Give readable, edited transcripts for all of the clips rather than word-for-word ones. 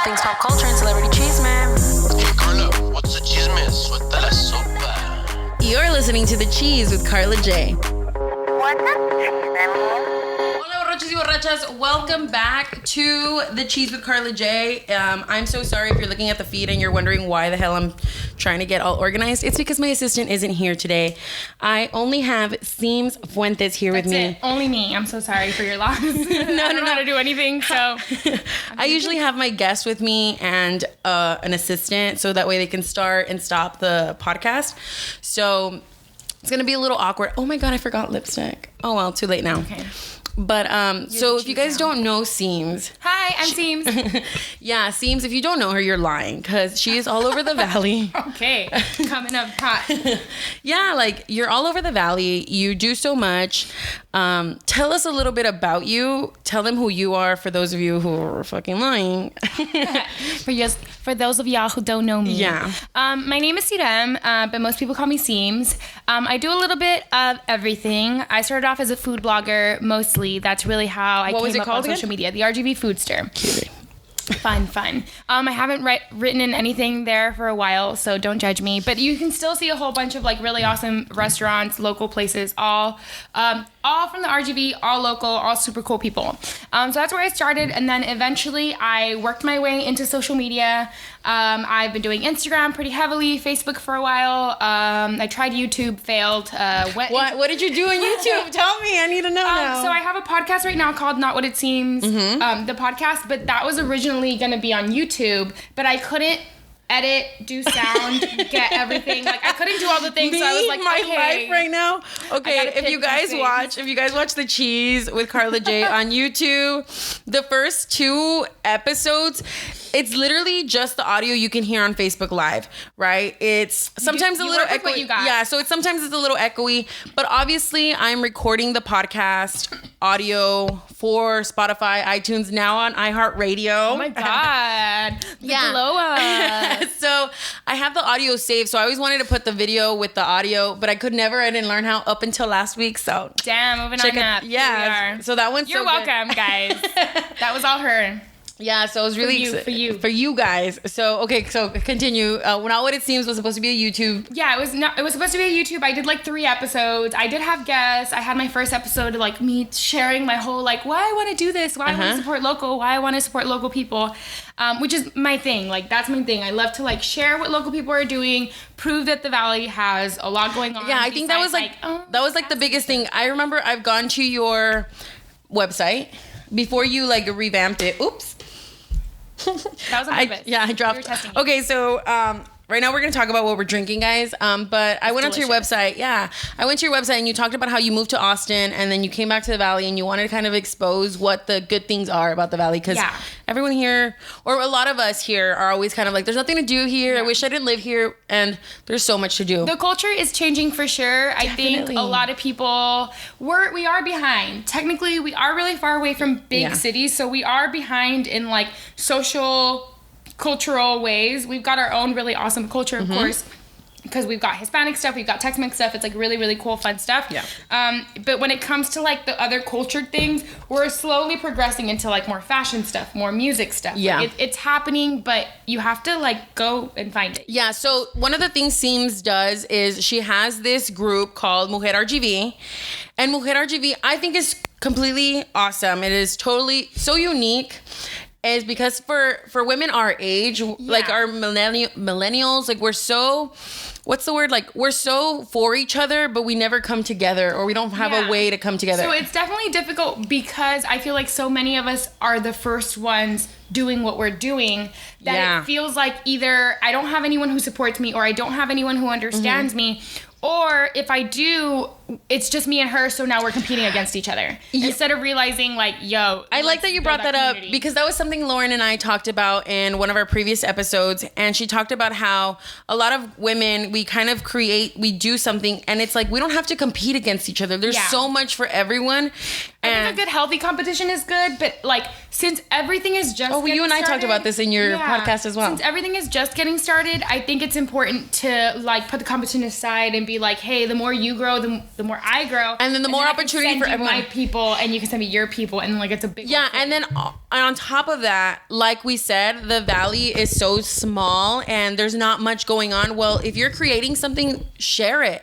things pop culture and celebrity cheese, man. Hey Karla, what's the chisme? Suelta la sopa. You're listening to The Cheez with Karla J. What the cheese, I mean? Hola, borrachos y borrachas. Welcome back to The Cheez with Karla J. I'm so sorry if you're looking at the feed and you're wondering why the hell I'm trying to get all organized. It's because my assistant isn't here today. I only have Seams Fuentes here with me. That's it. Only me. I'm so sorry for your loss. I don't know how to do anything, so. I usually have my guest with me and an assistant, so that way they can start and stop the podcast. So it's going to be a little awkward. Oh my God, I forgot lipstick. Oh well, too late now. Okay. But so if you guys don't know Seams, Hi, I'm Seams. yeah, Seams, if you don't know her, you're lying, because she is all over the valley. Okay, coming up hot. Yeah, like you're all over the valley. You do so much. Tell us a little bit about you. Tell them who you are for those of you who are fucking lying. For those of y'all who don't know me. Yeah. My name is Sirem, but most people call me Seams. I do a little bit of everything. I started off as a food blogger, mostly. That's really how I came up on social media. The RGB Foodster. Cute. Fun. I haven't written in anything there for a while, so don't judge me. But you can still see a whole bunch of like really awesome restaurants, local places, all from the RGB, all local, all super cool people. So that's where I started, and then eventually I worked my way into social media. I've been doing Instagram pretty heavily, Facebook for a while. I tried YouTube, failed. What did you do on YouTube? Tell me, I need to know now. So I have a podcast right now called Not What It Seems, the podcast, but that was originally going to be on YouTube, but I couldn't edit, do sound, get everything. Like I couldn't do all the things. So I was like, life right now. Okay, if you guys watch The Cheez with Karla J on YouTube, the first 2 episodes, it's literally just the audio you can hear on Facebook Live, right? It's sometimes a little echoey. Yeah, so sometimes it's a little echoey, but obviously I'm recording the podcast audio for Spotify, iTunes, now on iHeartRadio. Oh my God. Yeah. Blow up. So I have the audio saved. So I always wanted to put the video with the audio, but I didn't learn how up until last week. So damn, moving on up. Yeah. So that one's You're welcome, guys. That was all her. Yeah, so it was really for you guys. So okay, so continue. Not What It Seems was supposed to be a YouTube. Yeah, it was supposed to be a YouTube. I did like 3 episodes. I did have guests. I had my first episode like me sharing my whole like why I want to do this, why I want to support local, why I want to support local people, which is my thing. Like that's my thing. I love to like share what local people are doing, prove that the Valley has a lot going on. Yeah, I think that was like the biggest thing. I remember I've gone to your website before you like revamped it. Oops. That was on purpose. I dropped. Okay, so right now we're gonna talk about what we're drinking, guys. But I went onto your website. Yeah, I went to your website and you talked about how you moved to Austin and then you came back to the Valley and you wanted to kind of expose what the good things are about the Valley, because everyone here, or a lot of us here, are always kind of like, there's nothing to do here. I wish I didn't live here, and there's so much to do. The culture is changing for sure. Definitely. I think a lot of people we are behind. Technically, we are really far away from big cities, so we are behind in like social, cultural ways. We've got our own really awesome culture, of course, because we've got Hispanic stuff, we've got Tex-Mex stuff. It's like really, really cool, fun stuff. Yeah. But when it comes to like the other cultured things, we're slowly progressing into like more fashion stuff, more music stuff. Yeah. Like it's happening, but you have to like go and find it. Yeah. So one of the things Seams does is she has this group called Muqaddar GB, and Muqaddar GB I think is completely awesome. It is totally so unique. Is because for women our age, like our millennials, like we're so, what's the word? Like we're so for each other, but we never come together, or we don't have a way to come together. So it's definitely difficult because I feel like so many of us are the first ones doing what we're doing that it feels like either I don't have anyone who supports me, or I don't have anyone who understands me, or if I do, it's just me and her, so now we're competing against each other. Instead of realizing, like, yo. I like that you brought that up, because that was something Lauren and I talked about in one of our previous episodes. And she talked about how a lot of women, we kind of we do something, and it's like, we don't have to compete against each other. There's so much for everyone. I think a good, healthy competition is good, but like, since everything is just you and I talked about this in your podcast as well. Since everything is just getting started, I think it's important to like put the competition aside and be like, hey, the more you grow, the the more I grow, and then the more opportunity for everyone. My people, and you can send me your people, and like it's a big and then on top of that, like we said, the valley is so small and there's not much going on. Well, if you're creating something, share it.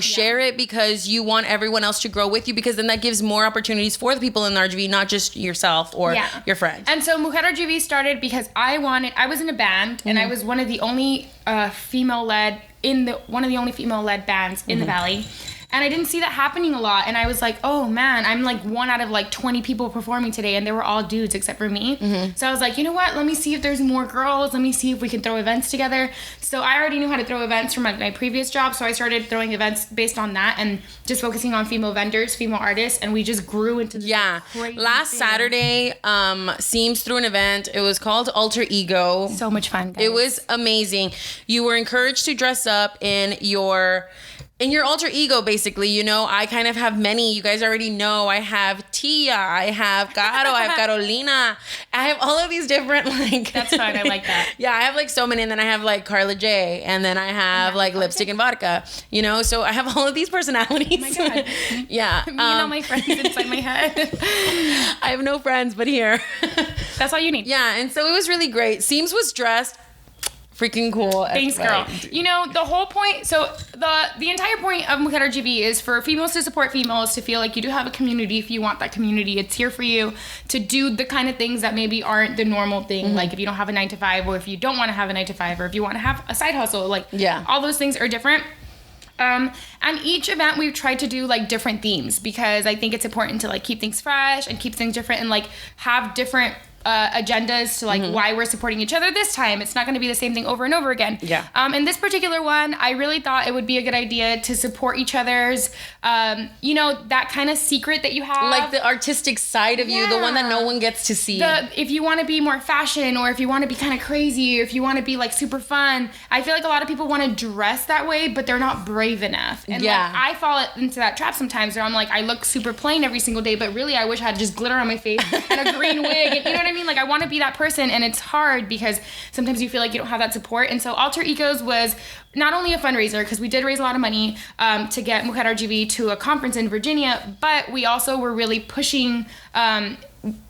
Share it because you want everyone else to grow with you, because then that gives more opportunities for the people in the RGB, not just yourself or your friends. And so Muqaddar GB started because I was in a band, and I was one of the only female-led bands in the valley. And I didn't see that happening a lot. And I was like, oh man, I'm like one out of like 20 people performing today, and they were all dudes except for me. So I was like, you know what? Let me see if there's more girls. Let me see if we can throw events together. So I already knew how to throw events from my previous job. So I started throwing events based on that and just focusing on female vendors, female artists. And we just grew into this crazy Last thing. Saturday, Seams threw an event. It was called Alter Ego. So much fun, guys. It was amazing. You were encouraged to dress up in your alter ego, basically. I kind of have many. You guys already know. I have Tia. I have Caro. I have Carolina. I have all of these different, like... That's fun. I like that. Yeah, I have, like, so many. And then I have, like, Karla J. And then I have, like, Lipstick and Vodka. So I have all of these personalities. Oh, my God. Yeah. Me and all my friends inside my head. I have no friends, but here. That's all you need. Yeah, and so it was really great. Seams was dressed... freaking cool. Thanks, girl. The whole point, so the entire point of Muqaddar GB is for females to support females, to feel like you do have a community. If you want that community, it's here for you to do the kind of things that maybe aren't the normal thing. Like if you don't have a 9-to-5, or if you don't want to have a 9-to-5, or if you want to have a side hustle, like all those things are different. And each event we've tried to do like different themes, because I think it's important to like keep things fresh and keep things different, and like have different agendas to like why we're supporting each other this time. It's not going to be the same thing over and over again. In this particular one, I really thought it would be a good idea to support each other's that kind of secret that you have, like the artistic side of you, the one that no one gets to see. If you want to be more fashion, or if you want to be kind of crazy, or if you want to be like super fun, I feel like a lot of people want to dress that way, but they're not brave enough. And like I fall into that trap sometimes, where I'm like, I look super plain every single day, but really I wish I had just glitter on my face and a green wig, and you know what I mean? Like I want to be that person, and it's hard because sometimes you feel like you don't have that support. And so Alter Egos was not only a fundraiser, because we did raise a lot of money to get Muqaddar GB to a conference in Virginia, but we also were really pushing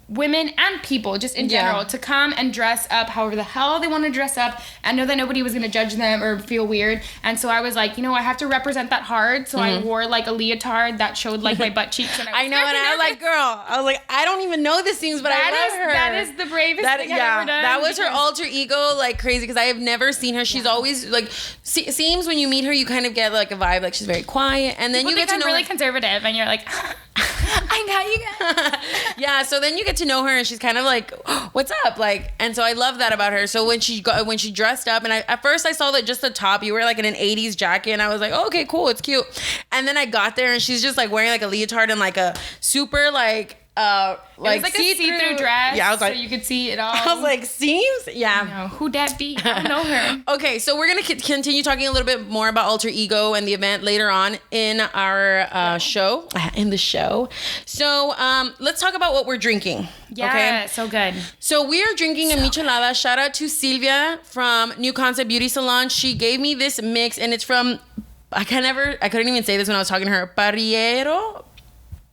women and people just in general to come and dress up however the hell they want to dress up, and know that nobody was going to judge them or feel weird. And so I was like, I have to represent that hard. So I wore like a leotard that showed like my butt cheeks. And I know, and I was like, girl, I don't even know these things, but I love her. That is the bravest thing I've ever done. That was her alter ego, like crazy, because I have never seen her. She's always like, seems when you meet her, you kind of get like a vibe, like she's very quiet, and then you get to know really conservative, and you're like, I got you guys. Yeah, so then you get to know her, and she's kind of like, oh, what's up? Like, and so I love that about her. So when she dressed up, and at first I saw that just the top, you were like in an 80s jacket, and I was like, oh, okay, cool, it's cute. And then I got there, and she's just like wearing like a leotard and like a super like it was like a see-through dress. Yeah, I was like, so you could see it all. I was like, seems? Yeah. No, who that be? I don't know her. Okay, so we're gonna continue talking a little bit more about Alter Ego and the event later on in our show. So let's talk about what we're drinking. Yeah, okay? So good. So we are drinking a michelada. Shout out to Silvia from New Concept Beauty Salon. She gave me this mix, and it's from I couldn't even say this when I was talking to her. Parriero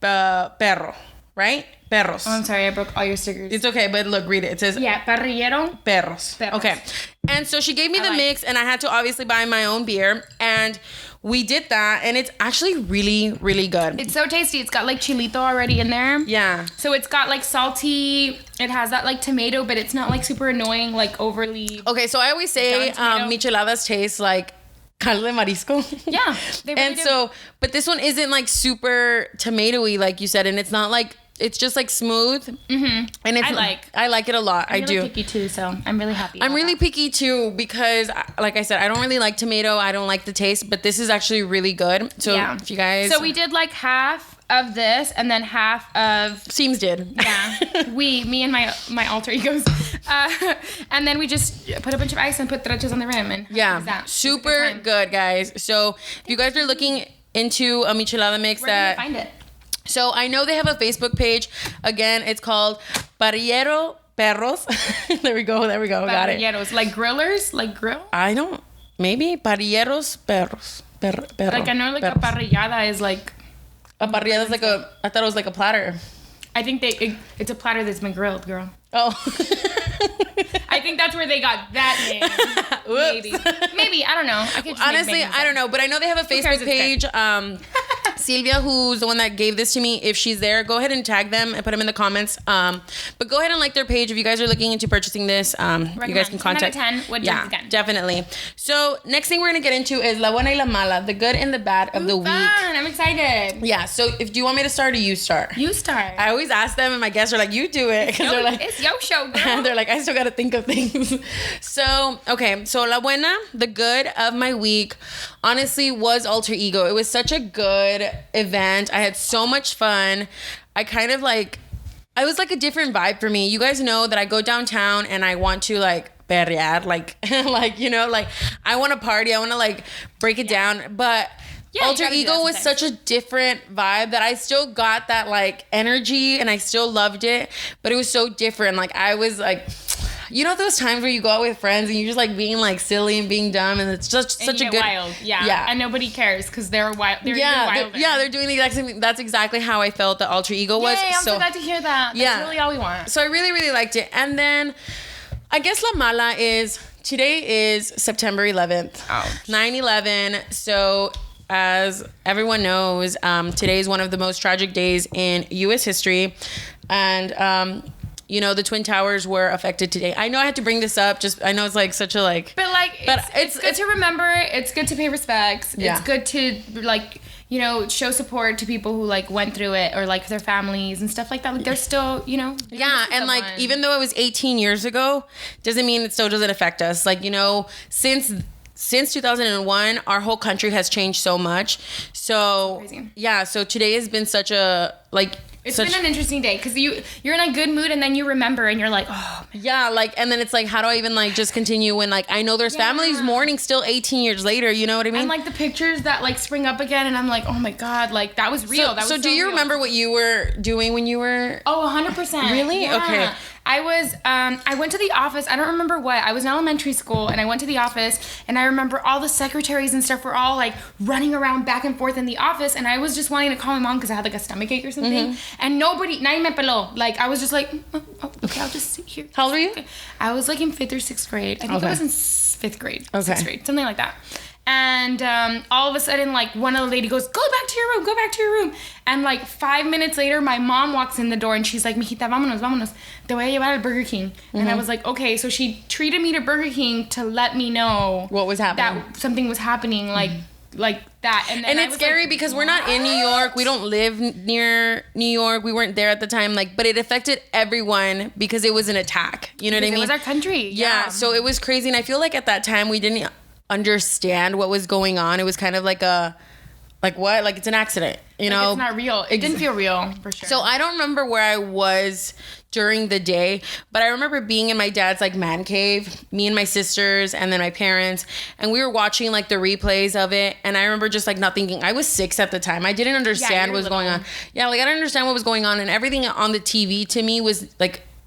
Perro. Right? Perros. Oh, I'm sorry, I broke all your stickers. It's okay, but look, read it. It says... Yeah, Parrillero. Perros. Okay. And so she gave me the mix, and I had to obviously buy my own beer, and we did that, and it's actually really, really good. It's so tasty. It's got like chilito already in there. Yeah. So it's got like salty... It has that like tomato, but it's not like super annoying, like overly... Okay, so I always say micheladas taste like... caldo de marisco. Yeah, they really do. So, but this one isn't like super tomatoey, like you said, and it's not like, it's just like smooth. Mm-hmm. And it's, I like it a lot. I'm really picky too, so I'm really happy. I'm really picky too, because like I said, I don't really like tomato. I don't like the taste, but this is actually really good. So if you guys... So we did like half of this, and then half of... Seams did. Yeah. Me and my alter egos. And then we just put a bunch of ice and put trachas on the rim. And super good, guys. So if you guys are looking into a michelada mix, where can you find it? So I know they have a Facebook page. Again, it's called Parrillero Perros. There we go. Got it. Parrilleros, like grillers, like grill. I don't. Maybe parrilleros, perros. Perro, Like I know like perros. a parrillada is like A parrillada is like I thought it was like a platter. I think it's a platter that's been grilled, girl. Oh. I think that's where they got that name. Maybe I don't know. I could just Honestly, I don't know, but I know they have a Facebook page. Silvia, who's the one that gave this to me, if she's there, go ahead and tag them and put them in the comments. But go ahead and like their page if you guys are looking into purchasing this. You guys can contact. 10 out of 10 would do it again. Definitely. So next thing we're gonna get into is La Buena y La Mala, the good and the bad of the week. Fun. I'm excited. Yeah. So do you want me to start or you start? You start. I always ask them, and my guests are like, "You do it," because they're like, "It's your show, girl." They're like, "I still gotta think of things." So okay, so La Buena, the good of my week, honestly was Alter Ego. It was such a good event. I had so much fun. I kind of like, it was like a different vibe for me. You guys know that I go downtown and I want to like perrear, like you know, like I want to party. I want to like break it down, but. Yeah, Alter Ego was such a different vibe that I still got that like energy and I still loved it, but it was so different. Like I was like, you know those times where you go out with friends and you're just like being like silly and being dumb and it's just such a good wild. Yeah. And nobody cares because they're wild. They're even wilder. They're doing the exact same thing. That's exactly how I felt that Alter Ego was. Yay, I'm so glad to hear that. That's really all we want. So I really, really liked it. And then I guess La Mala is, today is September 11th. 9/11. So as everyone knows, today is one of the most tragic days in U.S. history. And, you know, the Twin Towers were affected today. I know I had to bring this up. Just, I know it's like such a like... But like, it's good to remember. It's good to pay respects. Yeah. It's good to like, you know, show support to people who like went through it or like their families and stuff like that. Like they're still, you know... Yeah, and like, even though it was 18 years ago, doesn't mean it still doesn't affect us. Like, you know, since 2001, our whole country has changed so much. So crazy. Yeah, so today has been such a like. It's been an interesting day because you're in a good mood and then you remember and you're like, oh. Yeah, like, and then it's like, how do I even like just continue when like I know there's families mourning still 18 years later, you know what I mean? And like the pictures that like spring up again and I'm like, oh my God, like that was real. So do you remember what you were doing when you were? Oh, 100%. Really? Yeah. Okay. I went to the office. I don't remember what. I was in elementary school and I went to the office and I remember all the secretaries and stuff were all like running around back and forth in the office and I was just wanting to call my mom because I had like a stomachache or something. And nobody, nadie me peló. Like I was just like, okay, I'll just sit here. How old were you? I was like in 5th or 6th grade. I think I was in 5th grade. Okay. 6th grade, something like that. And all of a sudden, like, one of the lady goes, go back to your room. And, like, 5 minutes later, my mom walks in the door, and she's like, mijita, vámonos. Te voy a llevar al Burger King. And I was like, okay. So she treated me to Burger King to let me know what was happening. That something was happening, like that. And it's scary like, because we're not in New York. We don't live near New York. We weren't there at the time. Like, but it affected everyone because it was an attack. You know what I mean? It was our country. Yeah. So it was crazy. And I feel like at that time, we didn't understand what was going on. It was kind of like what? Like it's an accident, you know? It's not real. It didn't feel real, for sure. So I don't remember where I was during the day, but I remember being in my dad's like man cave, me and my sisters and then my parents, and we were watching like the replays of it. And I remember just like not thinking. I was 6 at the time. I didn't understand what was going on. Yeah, like I didn't understand what was going on, and everything on the TV to me was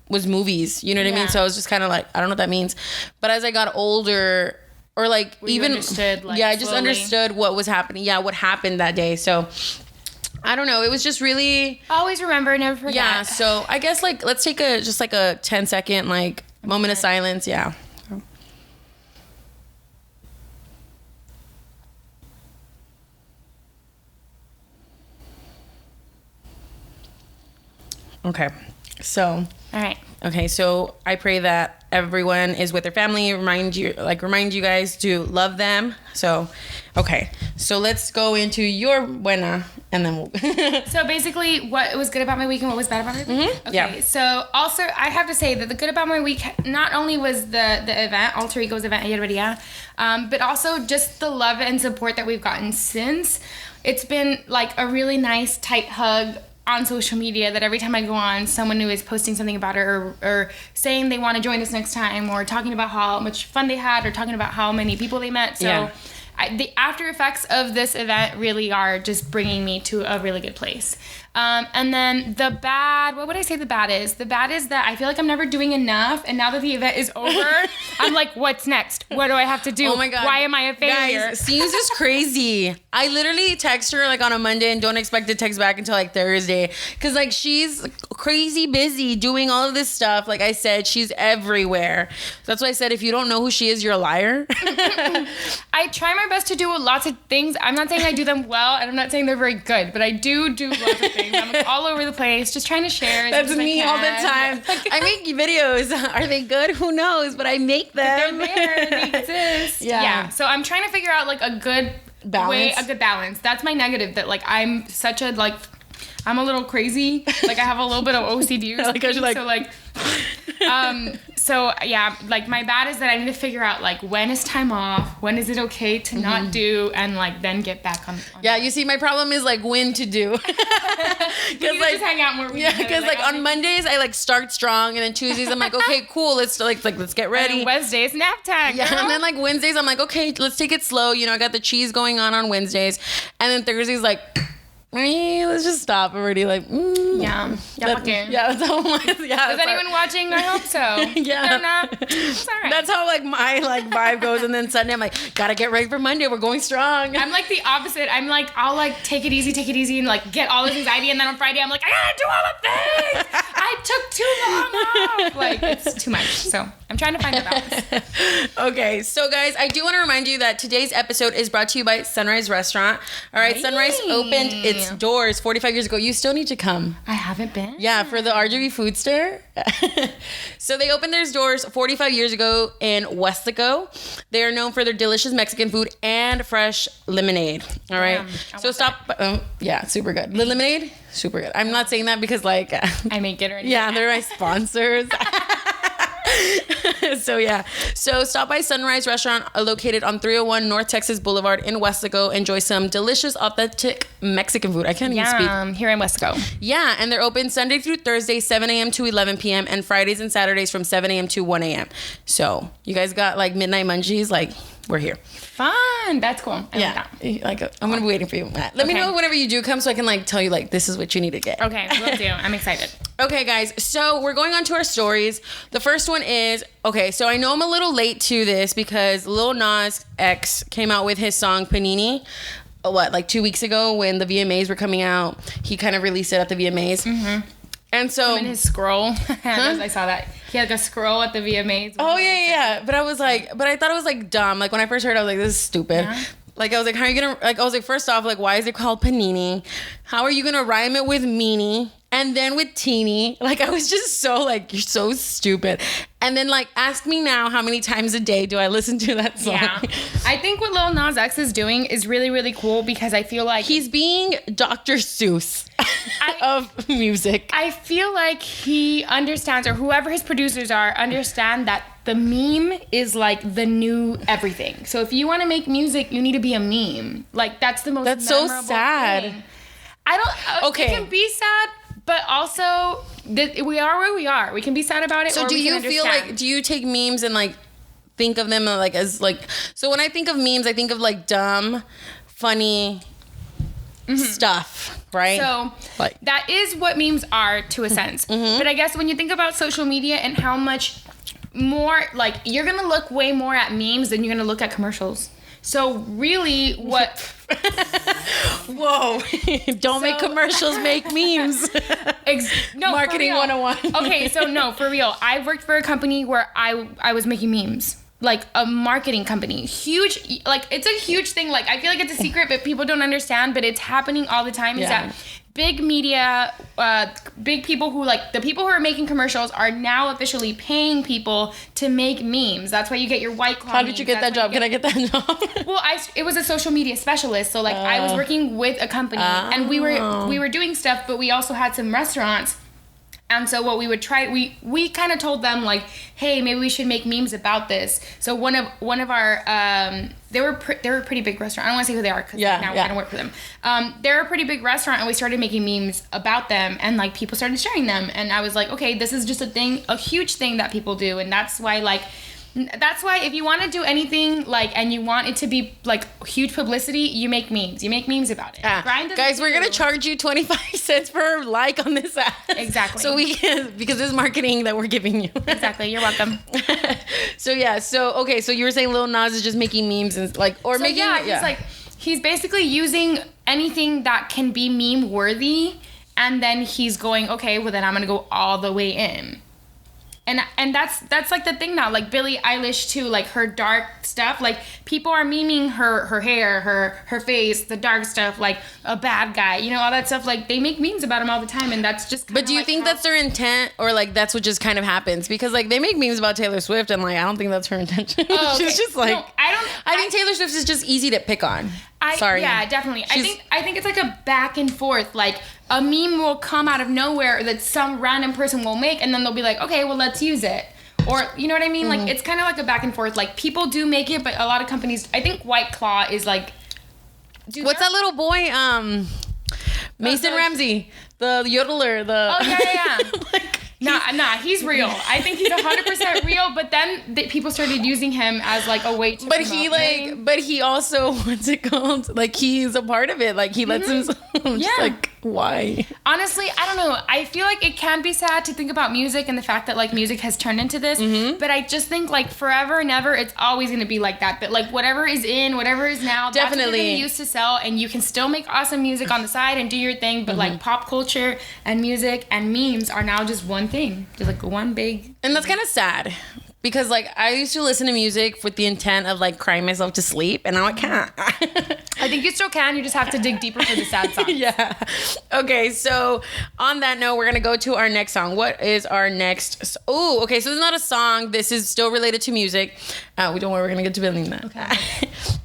movies. You know what I mean? So I was just kind of like, I don't know what that means. But as I got older, or like even understood, like, I just understood what was happening. Yeah, what happened that day. So I don't know. It was just really always remember, never forget. Yeah. So I guess like let's take a 10-second like moment of silence. Yeah. Okay. So. All right. Okay, so I pray that everyone is with their family. Remind you guys to love them. So, okay, so let's go into your buena, and then we'll. So basically, what was good about my week and what was bad about my week? Mm-hmm. Okay, yeah. So also, I have to say that the good about my week not only was the event, Alter Ego's event, but also just the love and support that we've gotten since. It's been like a really nice, tight hug on social media that every time I go on, someone new is posting something about it or saying they want to join us next time or talking about how much fun they had or talking about how many people they met. So the after effects of this event really are just bringing me to a really good place. And then the bad, what would I say the bad is? The bad is that I feel like I'm never doing enough. And now that the event is over, I'm like, what's next? What do I have to do? Oh my God. Why am I a failure? Guys, Seems is crazy. I literally text her like on a Monday and don't expect to text back until like Thursday. Cause like she's crazy busy doing all of this stuff. Like I said, she's everywhere. That's why I said if you don't know who she is, you're a liar. I try my best to do lots of things. I'm not saying I do them well, and I'm not saying they're very good, but I do lots of things. I'm like, all over the place, just trying to share. That's me all the time. I make videos. Are they good? Who knows? But I make them. They're there. They exist. Yeah. So I'm trying to figure out like a good balance. a good balance. That's my negative. That like I'm such a like. I'm a little crazy. Like I have a little bit of OCD or something. So yeah, like my bad is that I need to figure out like when is time off, when is it okay to not do, and like then get back on yeah, you see, my problem is like when to do. Because like just hang out more. Yeah, because like on Mondays I like start strong, and then Tuesdays I'm like, okay, cool, let's get ready. And Wednesdays nap time. Yeah, girl. and then like Wednesdays I'm like, okay, let's take it slow. You know, I got the cheese going on Wednesdays, and then Thursdays like, let's just stop already. Like, yeah, that's how I'm like, yeah. Is anyone watching? I hope so. Yeah, they're not. It's all right. That's how like my like vibe goes. And then Sunday I'm like, gotta get ready for Monday. We're going strong. I'm like the opposite. I'm like, I'll like take it easy, and like get all this anxiety, and then on Friday I'm like, I gotta do all the things. I took too long off. Like it's too much. So I'm trying to find a balance. Okay, so guys, I do want to remind you that today's episode is brought to you by Sunrise Restaurant. All right, Sunrise opened its doors 45 years ago. You still need to come. I haven't been. Yeah, for the RGB food stir. So they opened their doors 45 years ago in Westaco. They are known for their delicious Mexican food and fresh lemonade. All right. So stop. Yeah, super good. The lemonade, super good. I'm not saying that because like I make it or anything. Yeah, they're my sponsors. So stop by Sunrise Restaurant located on 301 North Texas Boulevard in Westaco. Enjoy some delicious, authentic Mexican food. I can't even speak. Here in Westaco. Yeah, and they're open Sunday through Thursday, 7 a.m. to 11 p.m. and Fridays and Saturdays from 7 a.m. to 1 a.m. So you guys got like midnight munchies, like we're here. Fun. That's cool. Like I'm gonna be waiting for you, Matt. Let me know whenever you do come so I can like tell you like this is what you need to get. Okay, will do. I'm excited. Okay, guys. So we're going on to our stories. The first one is so I know I'm a little late to this because Lil Nas X came out with his song Panini. Like 2 weeks ago when the VMAs were coming out. He kind of released it at the VMAs. Mm-hmm. And so in his scroll, I saw that he had like a scroll at the VMAs. Oh yeah. But I thought it was like dumb. Like when I first heard it, I was like, this is stupid. Yeah. Like I was like, how are you gonna? Like I was like, first off, like why is it called Panini? How are you gonna rhyme it with meanie and then with teeny? Like I was just so like, you're so stupid. And then like, ask me now, how many times a day do I listen to that song? Yeah, I think what Lil Nas X is doing is really, really cool because I feel like he's being Dr. Seuss of music. I feel like he understands, or whoever his producers are, understand that the meme is like the new everything. So if you want to make music, you need to be a meme. Like that's the most. That's so sad. Thing. I don't. Okay. It can be sad, but also we are where we are. We can be sad about it. So or do we you can feel like? Do you take memes and like think of them like as like? So when I think of memes, I think of like dumb, funny. Mm-hmm. Stuff, right? So like that is what memes are to a sense. Mm-hmm. But I guess when you think about social media and how much more, like you're gonna look way more at memes than you're gonna look at commercials. So really, what? Whoa! Don't make commercials, make memes. No, Marketing 101. Okay, so no, for real. I worked for a company where I was making memes. Like a marketing company, huge, like it's a huge thing. Like I feel like it's a secret, but people don't understand, but it's happening all the time. Is that big media, big people who like the people who are making commercials are now officially paying people to make memes. That's why you get your White Claw. How did you get that job? Can I get that job? Well, it was a social media specialist. So like I was working with a company and we were doing stuff, but we also had some restaurants. And so what we would try, we kind of told them like, hey, maybe we should make memes about this. So one of our, they were a pretty big restaurant. I don't want to say who they are because now we're gonna work for them. They're a pretty big restaurant, and we started making memes about them, and like people started sharing them. And I was like, okay, this is just a huge thing that people do, and that's why like That's why if you want to do anything like and you want it to be like huge publicity, you make memes. You make memes about it. Guys, we're gonna charge you 25 cents per like on this ad. Exactly. So we can, because this is marketing that we're giving you. Exactly. You're welcome. So you were saying Lil Nas is just making memes and like, or making he's basically using anything that can be meme worthy, and then he's going, okay, well then I'm gonna go all the way in. And that's like the thing now, like Billie Eilish too, like her dark stuff, like people are memeing her hair, her face, the dark stuff, like a bad guy, you know, all that stuff. Like they make memes about him all the time, and that's just. But do you think that's their intent, or like that's what just kind of happens? Because like they make memes about Taylor Swift, and like I don't think that's her intention. Oh, okay. She's just like, no, I think Taylor Swift is just easy to pick on. Sorry. Yeah, definitely. I think it's like a back and forth. Like a meme will come out of nowhere that some random person will make, and then they'll be like, okay, well, let's use it. Or, you know what I mean? Like, it's kind of like a back and forth. Like, people do make it, but a lot of companies, I think White Claw is like... What's that little boy? Mason Ramsey. The yodeler. Oh, yeah. Nah, he's real. I think he's 100% real, but then people started using him as like a way to but he also, what's it called? Like, he's a part of it. Like, he lets himself... Just like, why? Honestly, I don't know. I feel like it can be sad to think about music and the fact that like music has turned into this, but I just think like forever and ever, it's always going to be like that. But like whatever is in, whatever is now, that's what they're going to use to sell, and you can still make awesome music on the side and do your thing, but like pop culture and music and memes are now just one thing. Just like one big... And that's kind of sad. Because, like, I used to listen to music with the intent of, like, crying myself to sleep, and now I can't. I think you still can. You just have to dig deeper for the sad songs. Yeah. Okay, so on that note, we're going to go to our next song. What is our next... Oh, okay, so this is not a song. This is still related to music. We don't worry, we're going to get to Billina. Okay.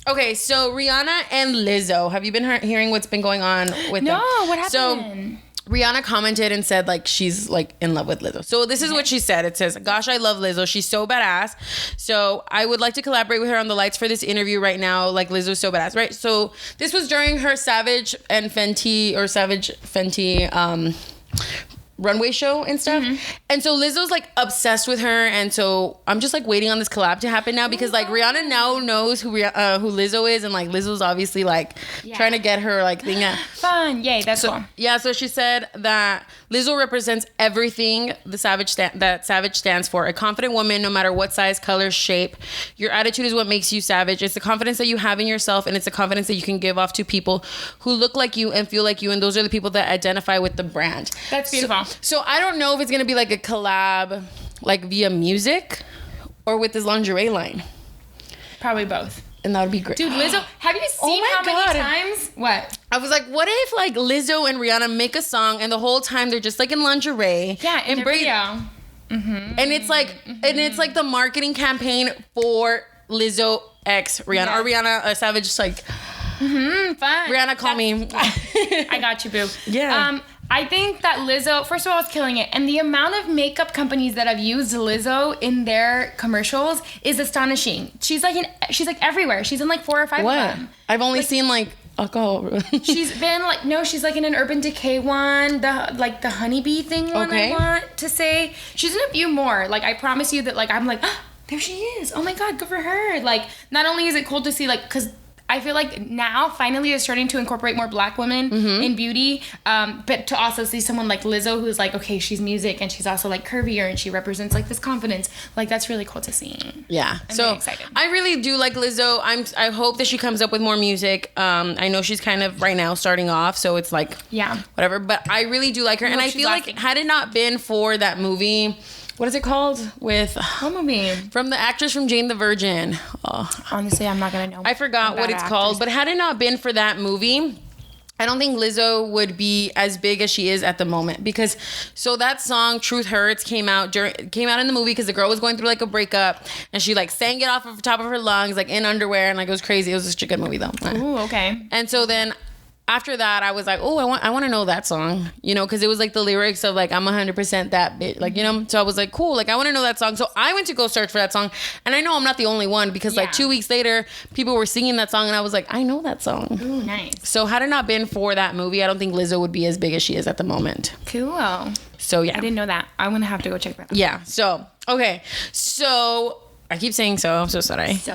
Okay, so Rihanna and Lizzo. Have you been hearing what's been going on with them? No, what happened? So... Rihanna commented and said, like, she's, like, in love with Lizzo. So this is what she said. It says, gosh, I love Lizzo. She's so badass. So I would like to collaborate with her on the lights for this interview right now. Like, Lizzo's so badass, right? So this was during her Savage Fenty runway show and stuff. And so Lizzo's like obsessed with her, and so I'm just like waiting on this collab to happen now, because like Rihanna now knows who Lizzo is, and like Lizzo's obviously like trying to get her like thing at fun. Yay, that's cool. Yeah, so she said that Lizzo represents everything that Savage stands for. A confident woman, no matter what size, color, shape. Your attitude is what makes you Savage. It's the confidence that you have in yourself, and it's the confidence that you can give off to people who look like you and feel like you, and those are the people that identify with the brand. That's beautiful. So I don't know if it's gonna be like a collab, like via music, or with this lingerie line. Probably both. And that would be great. Dude, Lizzo, have you seen how many times? What? I was like, what if like Lizzo and Rihanna make a song, and the whole time they're just like in lingerie? Yeah, in the video. And it's like, and it's like the marketing campaign for Lizzo X Rihanna, or Rihanna Savage, just like. Fun. Rihanna, call me. I got you, boo. Yeah. I think that Lizzo, first of all, is killing it. And the amount of makeup companies that have used Lizzo in their commercials is astonishing. She's like everywhere. She's in like 4 or 5 of them. I've only seen like alcohol. She's been like, no, she's like in an Urban Decay one, the honeybee thing one, I want to say. She's in a few more. Like, I promise you that like, I'm like, oh, there she is. Oh my God, good for her. Like, not only is it cool to see, like, because I feel like now finally is starting to incorporate more Black women in beauty, but to also see someone like Lizzo who's like, okay, she's music and she's also like curvier and she represents like this confidence. Like, that's really cool to see. Yeah, I'm so very excited. I really do like Lizzo. I hope that she comes up with more music. I know she's kind of right now starting off, so it's like whatever. But I really do like her, and I feel like had it not been for that movie. What is it called? With what movie? From the actress from Jane the Virgin. Oh. Honestly, I'm not gonna know. I forgot what it's called. But had it not been for that movie, I don't think Lizzo would be as big as she is at the moment. Because so that song "Truth Hurts" came out in the movie because the girl was going through like a breakup, and she like sang it off of the top of her lungs like in underwear, and like it was crazy. It was such a good movie though. Ooh, okay. And so then. After that, I was like, oh, I want to know that song, you know, because it was like the lyrics of like, I'm 100% that bitch, like, you know. So I was like, cool, like I want to know that song. So I went to go search for that song, and I know I'm not the only one because like 2 weeks later, people were singing that song, and I was like, I know that song. Ooh, nice. So had it not been for that movie, I don't think Lizzo would be as big as she is at the moment. Cool. So yeah, I didn't know that. I'm gonna have to go check that out. Yeah. So okay. So I keep saying so. I'm so sorry. So.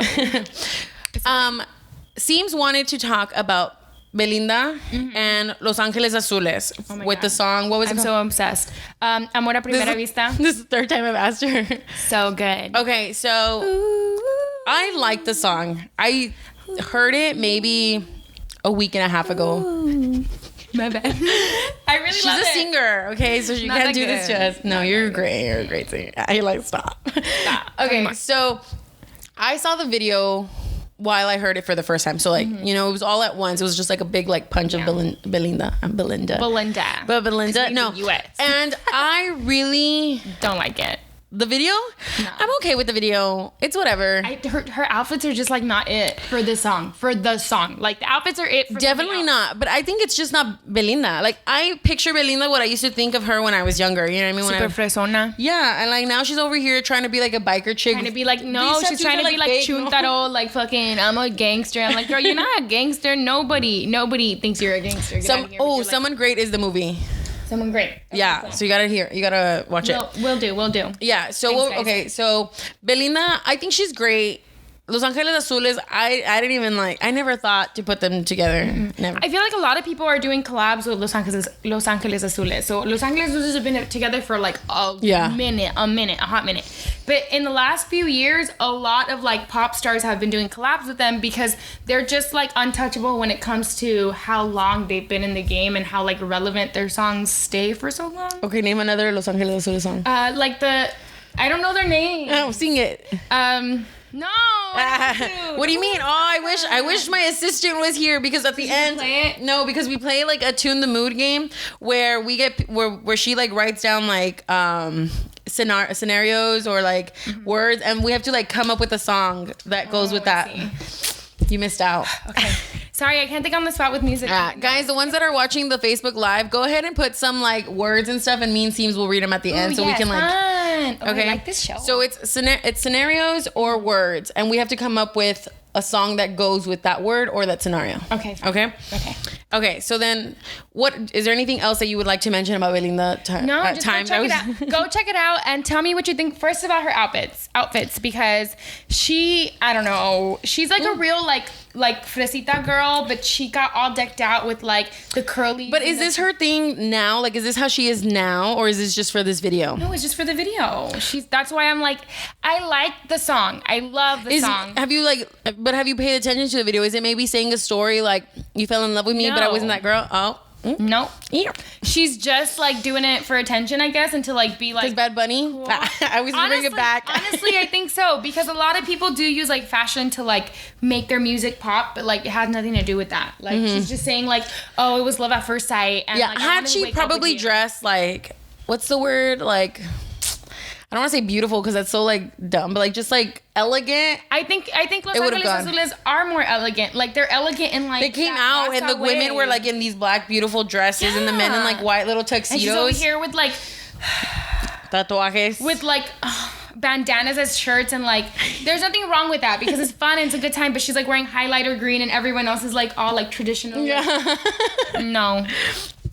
Seems wanted to talk about Belinda and Los Ángeles Azules with the song. What was it? I'm so obsessed. Amor a primera vista. This is the third time I've asked her. So good. Okay, so I like the song. I heard it maybe a week and a half ago. My bad. I really She's love it. a singer, okay? So you Not can't that do this good. to us. No, you're great. You're a great singer. I like stop. Okay, so I saw the video while I heard it for the first time. So like, you know, it was all at once. It was just like a big like punch of Belinda. Belinda. But Belinda. No. US. And I really Don't like it. the video. No. I'm okay with the video. It's whatever. Her outfits are just like not it for this song. For the song, like the outfits are it. For Definitely not. But I think it's just not Belinda. Like I picture Belinda what I used to think of her when I was younger. You know what I mean? When Super fresona. yeah, and like now she's over here trying to be like a biker chick. Trying to be like, no, These she's tattoos trying are, to be like fake, no? chuntaro, like fucking, I'm a gangster. I'm like, girl, you're not a gangster. Nobody thinks you're a gangster. Get out of here with your, like, Someone Great is the movie. someone great. Okay, Yeah, cool. so you gotta watch it. We'll do. Yeah, so Thanks, guys. okay, so Belinda, I think she's great. Los Ángeles Azules, I didn't even like. I never thought to put them together. Never. I feel like a lot of people are doing collabs with Los Angeles Azules. So Los Angeles Azules have been together for like a hot minute. But in the last few years, a lot of like pop stars have been doing collabs with them because they're just like untouchable when it comes to how long they've been in the game and how like relevant their songs stay for so long. Okay, name another Los Ángeles Azules song. I don't know their name. Oh, sing it. No. I don't do. What do you mean? Oh, I wish my assistant was here because at the end, play it? no, because we play like a tune the mood game where we get where she like writes down like scenarios or like words, and we have to like come up with a song that goes with that. You missed out. Okay. Sorry, I can't think on the spot with music. Guys, the ones that are watching the Facebook Live, go ahead and put some like words and stuff, and Mean Seams will read them at the end, so we can like. Fun. Oh, Okay. I like this show. So it's scenarios or words, and we have to come up with a song that goes with that word or that scenario. Okay. Fine. Okay. Okay. So then, what is there anything else that you would like to mention about Belinda? No, just go check it out. Go check it out and tell me what you think first about her outfits because I don't know, she's like a real like fresita girl, but she got all decked out with like the curly. But is this her thing now? Like, is this how she is now, or is this just for this video? No, it's just for the video. That's why I'm like, I like the song. I love the song. Have you paid attention to the video? Is it maybe saying a story like you fell in love with me, but I wasn't that girl? Oh. Nope. Yeah. She's just like doing it for attention, I guess, and to like be like. Because Bad Bunny? Cool. I was bring it back. Honestly, I think so because a lot of people do use like fashion to like make their music pop, but like it has nothing to do with that. Like she's just saying like, oh, it was love at first sight. And, yeah. like, I Had wanted to she wake up with probably you. dressed like, what's the word? Like, I don't want to say beautiful because that's so like dumb, but like just like elegant. I think Los It would've Angeles gone. Azules are more elegant. Like they're elegant in like. They came that out and Rasta the women way. were like in these black beautiful dresses and the men in like white little And she's over tuxedos. here with like Tatuajes. with like bandanas as shirts and like there's nothing wrong with that because it's fun and it's a good time, but she's like wearing highlighter green and everyone else is like all like traditional. Yeah. No.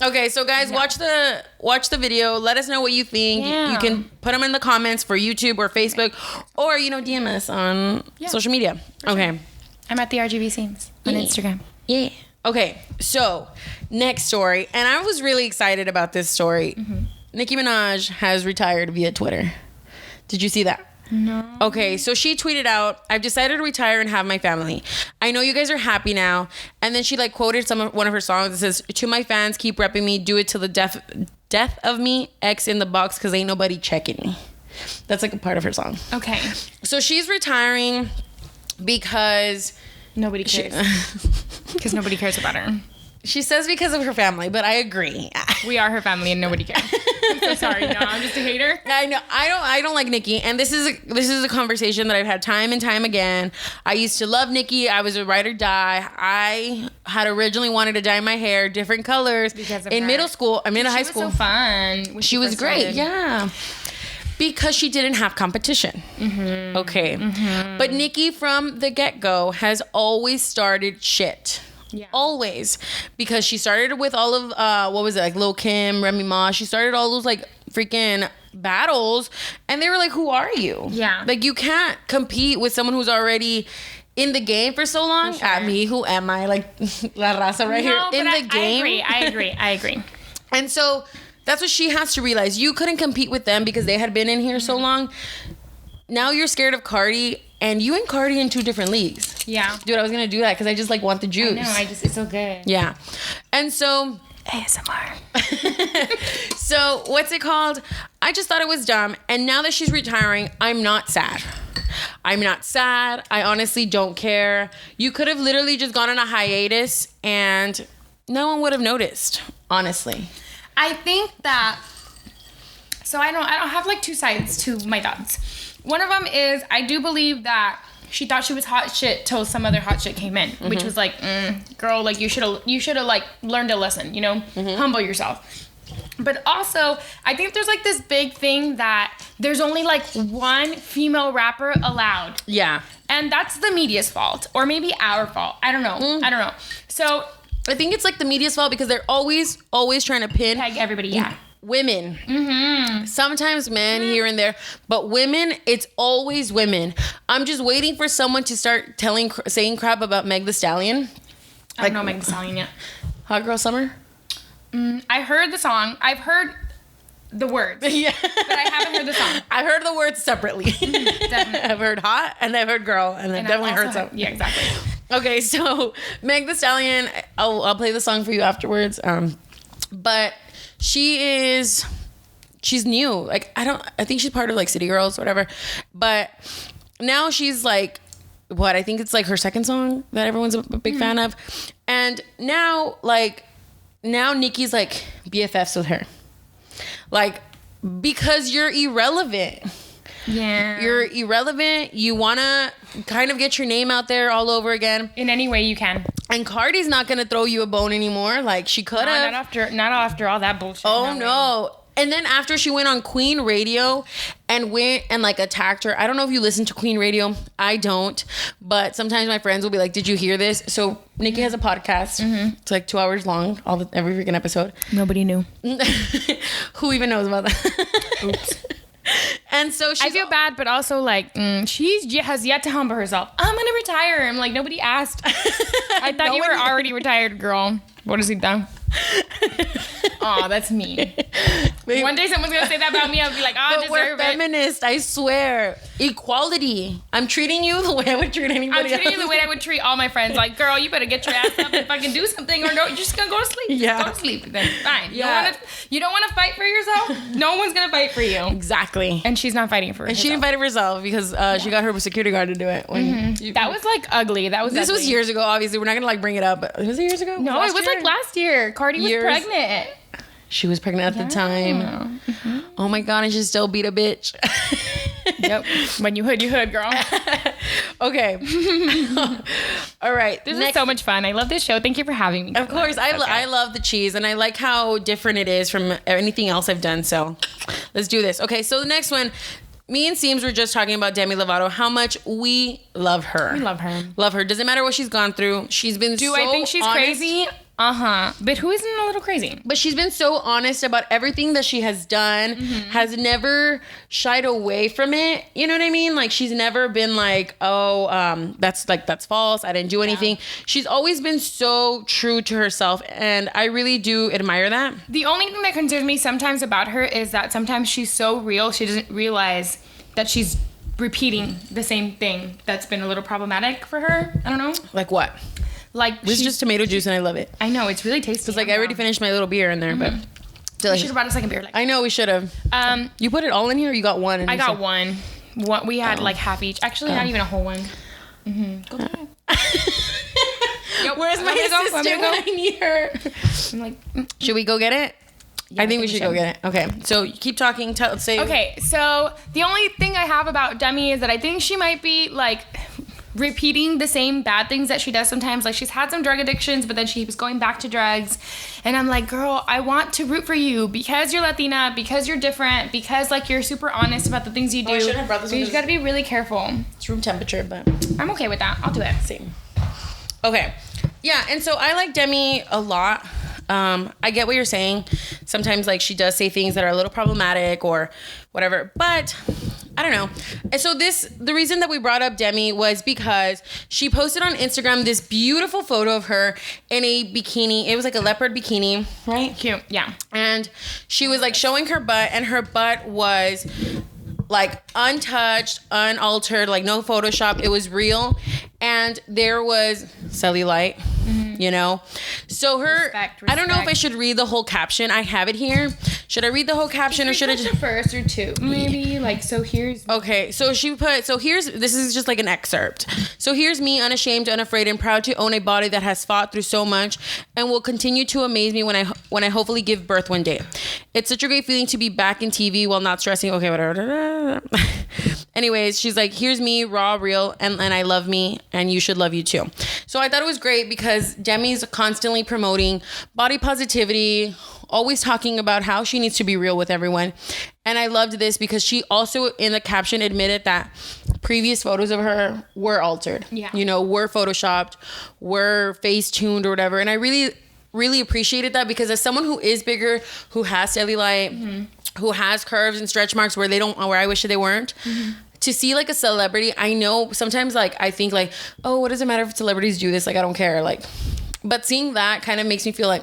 Okay, so guys, watch the video. Let us know what you think. Yeah. You can put them in the comments for YouTube or Facebook, or DM us on social media. Okay. I'm at the RGB Scenes on Instagram. Yeah. Okay. So next story, and I was really excited about this story. Nicki Minaj has retired via Twitter. Did you see that? No. Okay, so she tweeted out, "I've decided to retire and have my family. I know you guys are happy now." And then she like quoted one of her songs. It says, "To my fans, keep repping me. Do it till the death of me. X in the box, cause ain't nobody checking me." That's like a part of her song. Okay. So she's retiring because Nobody cares. Because nobody cares about her. she says because of her family, but I agree. We are her family and nobody cares. I'm so sorry. No, I'm just a hater. I know. I don't like Nicki, and this is a conversation that I've had time and time again. I used to love Nicki. I was a ride or die. I had originally wanted to dye my hair different colors Because of in her. middle school. I mean, in high school. She was so fun. when She was first great. started. Yeah. Because she didn't have competition. Okay. But Nicki from the get-go has always started shit. Yeah. Always. Because she started with all of, what was it, like Lil Kim, Remy Ma. She started all those like freaking battles, and they were like, who are you? Yeah. Like, you can't compete with someone who's already in the game for so long. Sure. At me, who am I? Like, La Raza right here in the game. I agree. And so that's what she has to realize. You couldn't compete with them because they had been in here so long. Now you're scared of Cardi, and you and Cardi in 2 different leagues. Yeah. Dude, I was gonna do that because I just like want the juice. I know, it's so good. Yeah. And so ASMR. so what's it called? I just thought it was dumb. And now that she's retiring, I'm not sad. I honestly don't care. You could have literally just gone on a hiatus and no one would have noticed, honestly. I think that, so I don't have like 2 sides to my thoughts. One of them is I do believe that she thought she was hot shit till some other hot shit came in, which was like, girl, like you should have like learned a lesson, you know, humble yourself. But also, I think there's like this big thing that there's only like one female rapper allowed. Yeah. And that's the media's fault, or maybe our fault. I don't know. So I think it's like the media's fault because they're always trying to pin peg everybody. Yeah. Women. Sometimes men here and there, but women, it's always women. I'm just waiting for someone to start saying crap about Meg the Stallion. I don't know Meg the Stallion yet. Hot Girl Summer? I heard the song. I've heard the words. Yeah. But I haven't heard the song. I heard the words separately. Definitely. I've heard hot and I've heard girl and I've definitely heard some. Yeah, exactly. Okay, so Meg the Stallion, I'll play the song for you afterwards. But she's new. Like, I think she's part of like City Girls, whatever. But now she's like, what? I think it's like her second song that everyone's a big fan of. And now Nicki's like BFFs with her. Like, because you're irrelevant. Yeah. You're irrelevant. You want to kind of get your name out there all over again. In any way you can. And Cardi's not going to throw you a bone anymore. Like, she could have. Not after all that bullshit. Oh, no. And then after she went on Queen Radio and went and like attacked her. I don't know if you listen to Queen Radio. I don't. But sometimes my friends will be like, did you hear this? So Nicki has a podcast. It's like 2 hours long, every freaking episode. Nobody knew. Who even knows about that? Oops. And so I feel bad, but also like she has yet to humble herself. I'm gonna retire. I'm like, nobody asked. I thought you were already retired, girl. What is he done? Oh, that's mean. Wait, one day someone's gonna say that about me. I'll be like, oh, I we're deserve it. feminist, I swear. Equality. I'm treating you the way I would treat anybody I'm treating you the way I would treat all my friends. Like, girl, you better get your ass up and fucking do something, or no, you're just gonna go to sleep. Yeah. Go to sleep. Then fine. Yeah. You don't want to fight for yourself. No one's gonna fight for you. Exactly. And she's not fighting for herself. And she didn't fight for herself because she got her security guard to do it. That was like ugly. This was years ago. Obviously, we're not gonna like bring it up. But was it years ago? No, it was like last year. Cardi was pregnant. She was pregnant at the time. Oh my god, and she still beat a bitch. Yep. When you hood, girl. Okay. All right. This is so much fun. I love this show. Thank you for having me. Of course. I love the cheese, and I like how different it is from anything else I've done. So let's do this. Okay, so the next one. Me and Seams were just talking about Demi Lovato, how much we love her. We love her. Love her. Doesn't matter what she's gone through. She's been Do I think she's honest. crazy? But who isn't a little crazy? But she's been so honest about everything that she has done, has never shied away from it. You know what I mean? Like, she's never been like, that's false. I didn't do anything. Yeah. She's always been so true to herself. And I really do admire that. The only thing that concerns me sometimes about her is that sometimes she's so real, she doesn't realize that she's repeating the same thing that's been a little problematic for her. I don't know. Like what? Like, this is just tomato juice and I love it. I know, it's really tasty. It's like I already finished my little beer in there, but we should have brought a second beer. I know we should have. You put it all in here, or you got one? I got one. We had like half each. Actually, not even a whole one. Go ahead. Yep. Where's my sister when I need her? I'm like, should we go get it? Yeah, I think we should go get it. Okay, so keep talking. Say. Okay, so the only thing I have about Demi is that I think she might be like repeating the same bad things that she does sometimes. Like, she's had some drug addictions, but then she was going back to drugs. And I'm like, girl, I want to root for you because you're Latina, because you're different, because like you're super honest about the things you do. I should have brought this. You gotta be really careful. It's room temperature, but I'm okay with that. I'll do it. Same. Okay. Yeah, and so I like Demi a lot. I get what you're saying. Sometimes like she does say things that are a little problematic or whatever. But I don't know. And so the reason that we brought up Demi was because she posted on Instagram this beautiful photo of her in a bikini. It was like a leopard bikini, right? Cute, yeah. And she was like showing her butt, and her butt was like untouched, unaltered, like no Photoshop. It was real. And there was cellulite, you know? So respect. I don't know if I should read the whole caption. I have it here. Should I read the whole caption or should I just... the first or two? Maybe, like, so here's... Okay, so she put... So here's... This is just like an excerpt. So here's me, unashamed, unafraid, and proud to own a body that has fought through so much and will continue to amaze me when I hopefully give birth one day. It's such a great feeling to be back in TV while not stressing. Okay, whatever. Anyways, she's like, here's me, raw, real, and I love me, and you should love you too. So I thought it was great because Demi's constantly promoting body positivity, always talking about how she needs to be real with everyone. And I loved this because she also in the caption admitted that previous photos of her were altered. Yeah. You know, were photoshopped, were face tuned or whatever. And I really appreciated that because as someone who is bigger, who has cellulite, who has curves and stretch marks where I wish they weren't, to see like a celebrity, I know sometimes like I think like, oh, what does it matter if celebrities do this? Like, I don't care. Like, but seeing that kind of makes me feel like,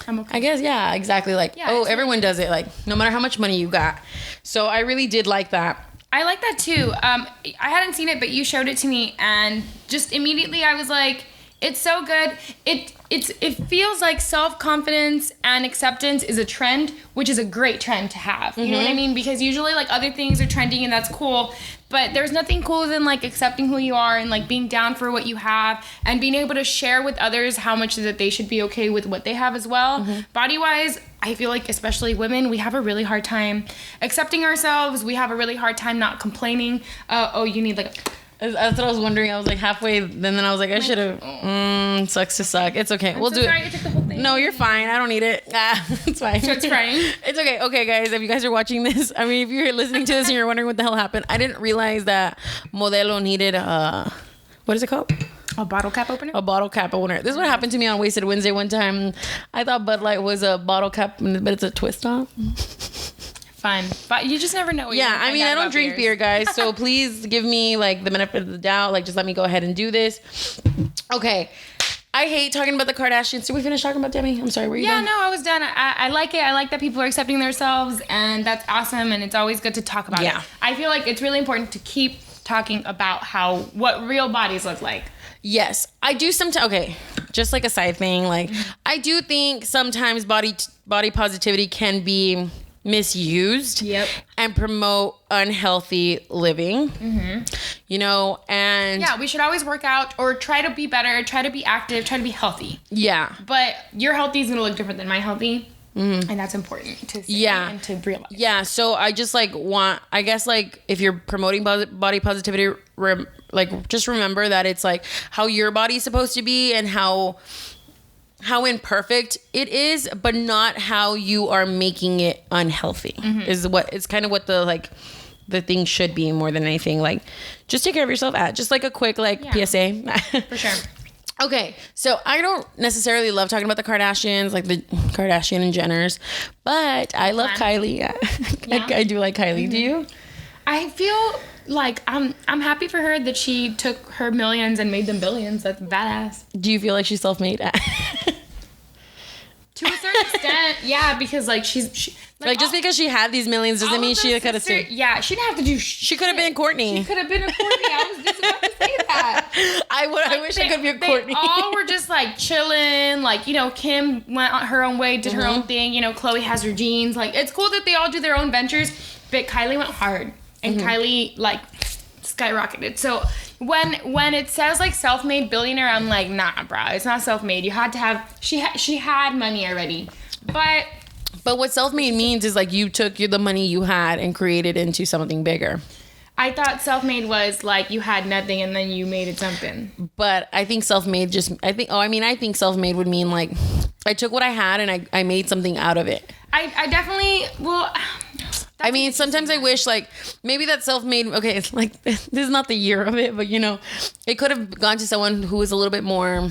I'm okay. I guess, yeah, exactly. Like, yeah, everyone does it. Like, no matter how much money you got. So I really did like that. I like that too. I hadn't seen it, but you showed it to me, and just immediately I was like, it's so good. It feels like self-confidence and acceptance is a trend, which is a great trend to have. You know what I mean? Because usually like other things are trending and that's cool, but there's nothing cooler than like accepting who you are and like being down for what you have and being able to share with others how much that they should be okay with what they have as well. Body-wise, I feel like especially women, we have a really hard time accepting ourselves. We have a really hard time not complaining. You need like... That's what I was wondering. I was like halfway, then I was like, I should have. Sucks to suck. It's okay. We'll do it. I took the whole thing. No, you're fine. I don't need it. It's fine. It's crying. It's okay. Okay, guys, if you guys are watching this, I mean, if you're listening to this and you're wondering what the hell happened, I didn't realize that Modelo needed what is it called? A bottle cap opener? A bottle cap opener. This is what happened to me on Wasted Wednesday one time. I thought Bud Light was a bottle cap, but it's a twist off. Fun, but you just never know. Yeah, I mean, I don't drink beer, guys, so please give me like the benefit of the doubt. Like, just let me go ahead and do this. Okay, I hate talking about the Kardashians. Did we finish talking about Demi? I'm sorry, were you done? No, I was done. I like it. I like that people are accepting themselves, and that's awesome. And it's always good to talk about it. I feel like it's really important to keep talking about what real bodies look like. Yes, I do sometimes. Okay, just like a side thing, like I do think sometimes body positivity can be misused and promote unhealthy living, you know, and yeah, we should always work out or try to be better, try to be active, try to be healthy. Yeah, but your healthy is gonna look different than my healthy, and that's important to say and to realize. Yeah, so I just like I guess like if you're promoting body positivity, like just remember that it's like how your body's supposed to be and how imperfect it is, but not how you are making it unhealthy is what it's kind of what the thing should be more than anything. Like, just take care of yourself. Just like a quick PSA. For sure. Okay, so I don't necessarily love talking about the Kardashians, like the Kardashian and Jenners, but I love Kylie. I do like Kylie. Do you? I feel like I'm happy for her that she took her millions and made them billions. That's badass. Do you feel like she's self-made? To a certain extent, yeah, because like she just because she had these millions doesn't mean she could have stayed. Yeah, she didn't have to do shit. She could have been Courtney. She could have been a Courtney. I was just about to say that. I wish I could be a Courtney. They all were just like chilling. Like, you know, Kim went on her own way, did her own thing. You know, Khloe has her jeans. Like, it's cool that they all do their own ventures, but Kylie went hard, and Kylie like skyrocketed. So when it says like self-made billionaire, I'm like, nah, bro, it's not self-made. You had to have she had money already, but what self-made means is like you took the money you had and created into something bigger. I thought self-made was like you had nothing and then you made it something. But I think self-made I think self-made would mean like I took what I had and I made something out of it. I definitely I mean, sometimes I wish, like, maybe that self-made, okay, it's like, this is not the year of it, but, you know, it could have gone to someone who was a little bit more,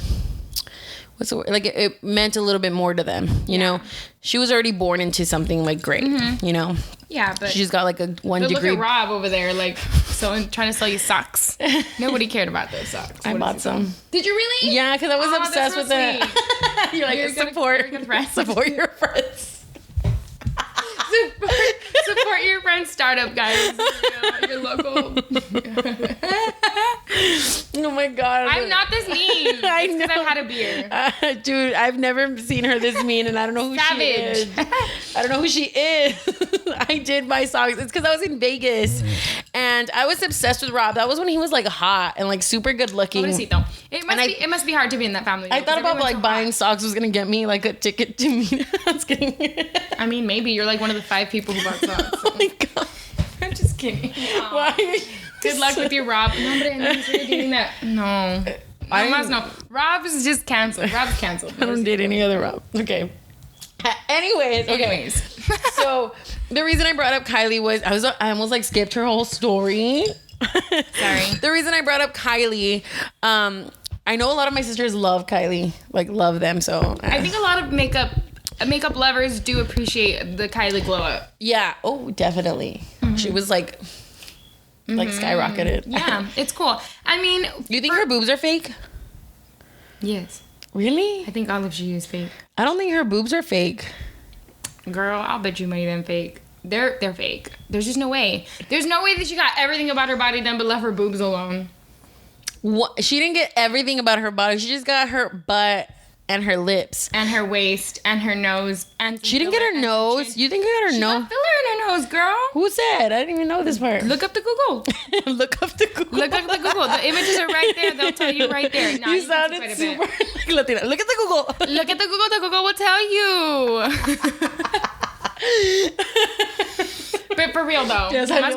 what's the word? Like, it meant a little bit more to them, you know? She was already born into something, like, great, you know? Yeah, but She just got like a 1 but degree. look at Rob over there, like trying to sell you socks. Nobody cared about those socks. I bought some. Did you really? Yeah, because I was obsessed with it. You're like, You're support good friends. Support your friends. Support your friend's startup, guys. Your local. Oh my god. I'm not this mean. I It's 'cause know. I've had a beer. Dude, I've never seen her this mean, and I don't know who she is. I don't know who she is. I did buy socks. It's because I was in Vegas, and I was obsessed with Rob. That was when he was like hot and like super good looking. Pobrecito. It must be hard to be in that family. I thought about Everyone's like so buying hot. socks was gonna get me like a ticket to meet. I was kidding. I mean, maybe you're like one of the 5 people who bought socks. Oh my god. I'm just kidding. Why? Are you Good luck with your Rob. No, but I started doing that. No. No. Rob is just canceled. Rob's canceled. I don't date any other Rob. Okay. Anyways. So the reason I brought up Kylie was I almost like skipped her whole story. Sorry. The reason I brought up Kylie, I know a lot of my sisters love Kylie, like love them. So I think a lot of makeup lovers do appreciate the Kylie glow up. yeah. Oh, definitely. She was like skyrocketed. Yeah, it's cool. I mean, You think her boobs are fake? yes. Really? I think all of she is fake. I don't think her boobs are fake. Girl, I'll bet you money them fake. They're fake. There's just no way. There's no way that she got everything about her body done but left her boobs alone. What? She didn't get everything about her body. She just got her butt and her lips. And her waist and her nose and She didn't get her nose. You think she got her She nose? got filler in her nose, girl. Who said? I didn't even know this part. Look up the Google. Look up the Google. Look up the Google. The images are right there. They'll tell you right there. Nah, You can sounded see quite a super bit. like Latina. Look at the Google. Look at the Google. The Google will tell you. But for real though. Yes, I Más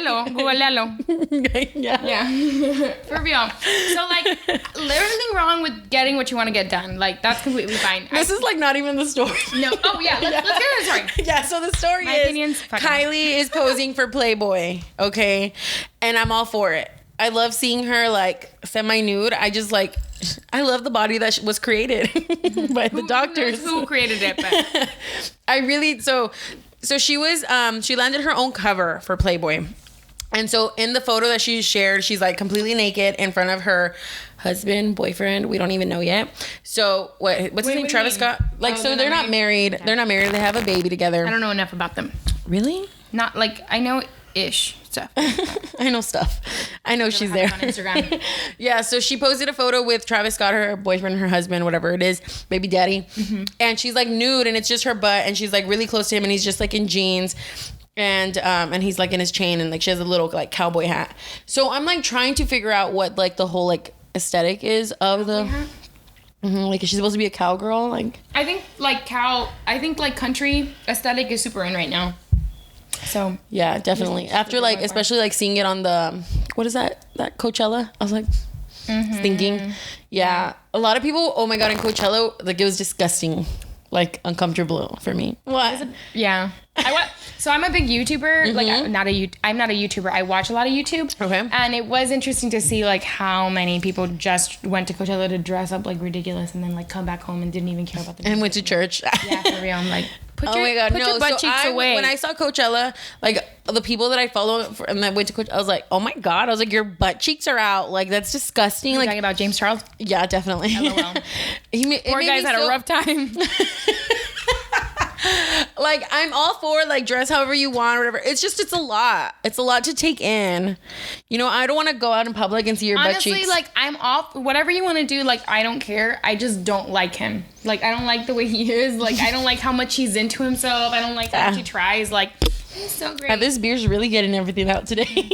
know. googlealo. Yeah. Yeah. For real. So like, there's nothing wrong with getting what you want to get done. Like that's completely fine. This is like not even the story. No. Oh yeah. Let's get into the story. Yeah, so the story My is opinion's fucking- Kylie is posing for Playboy, okay? And I'm all for it. I love seeing her like semi-nude. I love the body that was created by the doctors. Who created it? But I really so she was she landed her own cover for Playboy. And so in the photo that she shared, she's like completely naked in front of her husband, boyfriend, we don't even know yet. So what's his name? Travis Scott? Like, so they're not married. Okay. They're not married. They have a baby together. I don't know enough about them. Really? Not like I know ish stuff. I know stuff. I know she's there. On Instagram. Yeah, so she posted a photo with Travis Scott, her boyfriend, her husband, whatever it is, baby daddy. And she's like nude and it's just her butt and she's like really close to him and he's just like in jeans. And he's like in his chain and like she has a little like cowboy hat. So I'm like trying to figure out what like the whole like aesthetic is of the like is she supposed to be a cowgirl? Like I think like country aesthetic is super in right now. So yeah, definitely. After like especially like seeing it on the what is that Coachella? I was like thinking, yeah, a lot of people. Oh my god, in Coachella, like it was disgusting, like uncomfortable for me. What? yeah, so I'm a big YouTuber. Like I'm not a YouTuber. I watch a lot of YouTube. Okay. And it was interesting to see like how many people just went to Coachella to dress up like ridiculous and then like come back home and didn't even care about the And went to church. Yeah, for real. I'm like, put your butt cheeks away. When I saw Coachella, like the people that I follow and that went to Coachella, I was like, oh my god, I was like, your butt cheeks are out. Like that's disgusting. You're Like talking about James Charles. yeah, definitely. LOL. Poor Poor guy's had a rough time. Like I'm all for like dress however you want or whatever. It's just it's a lot. It's a lot to take in. You know, I don't want to go out in public and see your butt Honestly, cheeks. like I'm off. Whatever you want to do, like I don't care. I just don't like him. Like I don't like the way he is. Like I don't like how much he's into himself. I don't like how much he tries. Like he's so great. This beer's really getting everything out today.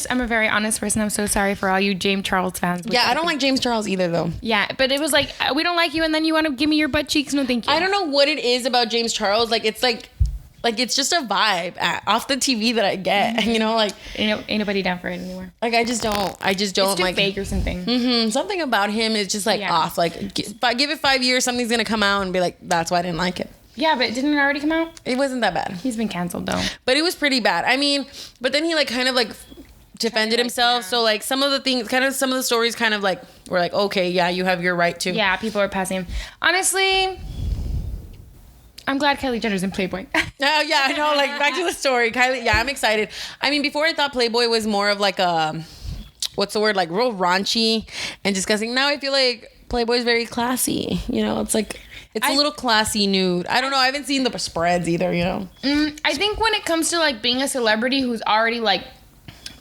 I'm a very honest person. I'm so sorry for all you James Charles fans. Yeah, I don't like James Charles either though. Yeah, but it was like we don't like you, and then you want to give me your butt cheeks. No, thank you. I don't know what it is about James Charles. Like it's just a vibe off the TV that I get. You know, like Ain't nobody down for it anymore. like I just don't It's too like fake or something. something about him is just like Yeah. off. Like if I give it 5 years, something's gonna come out and be like, that's why I didn't like it. Yeah, but didn't it already come out? It wasn't that bad, He's been canceled though. but it was pretty bad. I mean, but then he like kind of like defended himself. So like some of the stories kind of like were like, okay, yeah, you have your right to. Yeah, people are passing him. Honestly, I'm glad Kylie Jenner's in Playboy. Oh, yeah, I know. Like, back to the story. Kylie, yeah, I'm excited. I mean, before I thought Playboy was more of like a, what's the word? Like, real raunchy and disgusting. Now I feel like Playboy is very classy. You know, it's like, it's a little classy nude. I don't know. I haven't seen the spreads either, you know? I think when it comes to, like, being a celebrity who's already, like,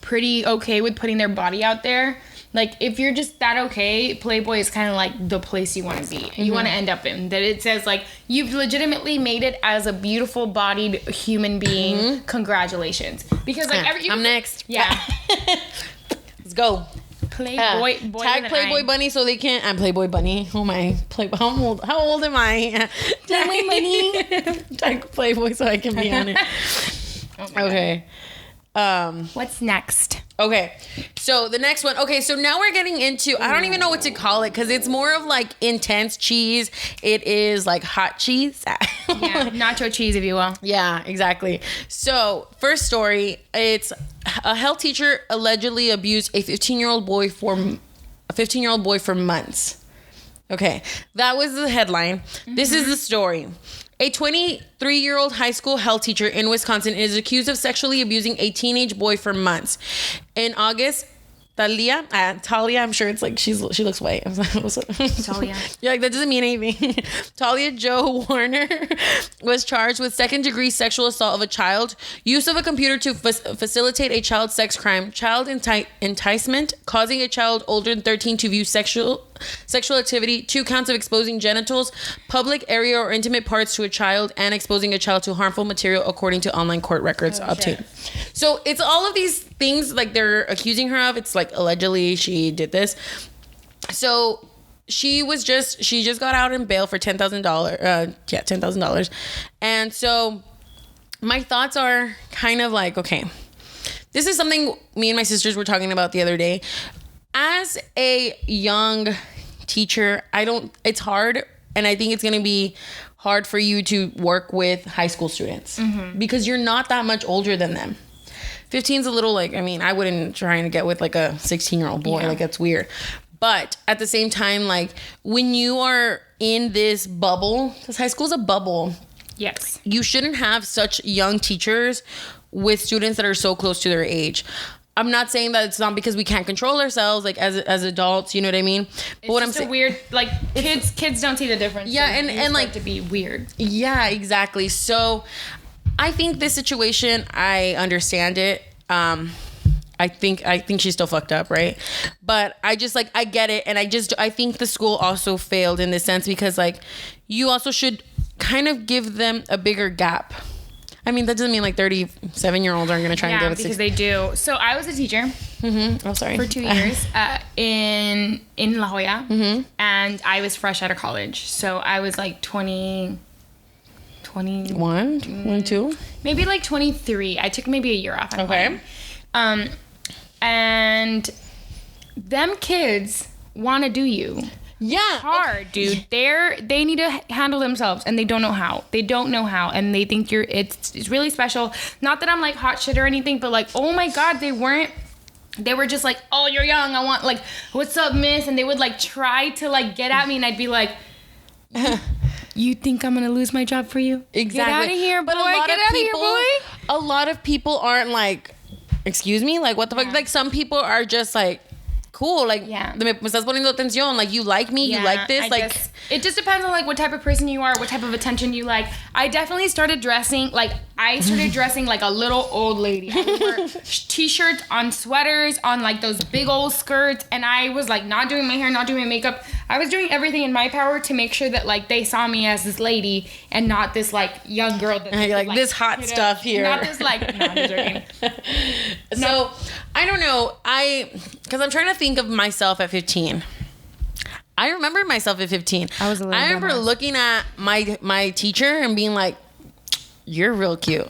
pretty okay with putting their body out there, like, if you're just that okay, Playboy is kind of like the place you want to be. You want to end up in. That it says, like, you've legitimately made it as a beautiful bodied human being. Congratulations. Because, like, I'm next. Yeah. Let's go. Playboy. Boy Tag Playboy Bunny so they can't. I'm Playboy Bunny. Oh my. Playboy. How old am I? Playboy Bunny. Tag Playboy so I can be on it. Okay. What's next? Okay, so the next one. Okay, so now we're getting into, I don't even know what to call it because it's more of like intense cheese. It is like hot cheese. Yeah, nacho cheese, if you will. Yeah, exactly. So first story, it's a health teacher allegedly abused a 15-year-old boy for months. Okay, that was the headline. This is the story. A 23-year-old high school health teacher in Wisconsin is accused of sexually abusing a teenage boy for months. In August, Talia, I'm sure it's like she looks white. Talia. You're like, that doesn't mean anything. Talia Jo Warner was charged with second-degree sexual assault of a child, use of a computer to facilitate a child sex crime, child enticement, causing a child older than 13 to view sexual activity, 2 counts of exposing genitals, public area or intimate parts to a child, and exposing a child to harmful material according to online court records obtained. So it's all of these things like they're accusing her of. It's like allegedly she did this. So she just got out in bail for $10,000. $10,000. And so my thoughts are kind of like, okay, this is something me and my sisters were talking about the other day. As a young teacher, it's hard, and I think it's going to be hard for you to work with high school students because you're not that much older than them. 15's a little like, I mean, I wouldn't try to get with like a 16-year-old boy. Yeah. Like, that's weird. But at the same time, like, when you are in this bubble, because high school's a bubble. Yes. You shouldn't have such young teachers with students that are so close to their age. I'm not saying that it's not because we can't control ourselves, like as adults, you know what I mean? But what I'm saying, weird, like kids don't see the difference. Yeah, so and like to be weird. Yeah, exactly. So I think this situation, I understand it. I think she's still fucked up, right? But I just like, I get it, and I think the school also failed in this sense because like you also should kind of give them a bigger gap. I mean, that doesn't mean like 37-year-olds aren't going to try and get with 6. Yeah, because they do. So I was a teacher. Oh, sorry. For 2 years in La Jolla. And I was fresh out of college. So I was like 21, 22? Maybe like 23. I took maybe a year off. Okay. And them kids want to do you. Yeah, hard, dude. They need to handle themselves, and they don't know how. And they think it's really special. Not that I'm like hot shit or anything, but like, oh my god, they were just like, oh, you're young. I want like, what's up, miss? And they would like try to like get at me, and I'd be like, you think I'm gonna lose my job for you? Exactly. Get out of here, boy. But Get out of here, boy. A lot of people aren't like, excuse me, like what the fuck? Like some people are just like, cool, like, me estás poniendo atención, like, you like me, you like this, like... It just depends on, like, what type of person you are, what type of attention you like. I definitely started dressing, like, like a little old lady. I would wear t-shirts on sweaters, on, like, those big old skirts, and I was, like, not doing my hair, not doing my makeup. I was doing everything in my power to make sure that, like, they saw me as this lady and not this, like, young girl that... like, this hot stuff here. Not this, like... No, I'm just joking. So, I don't know. Because I'm trying to think of myself at 15. I remember myself at 15. I remember looking at my teacher and being like, you're real cute.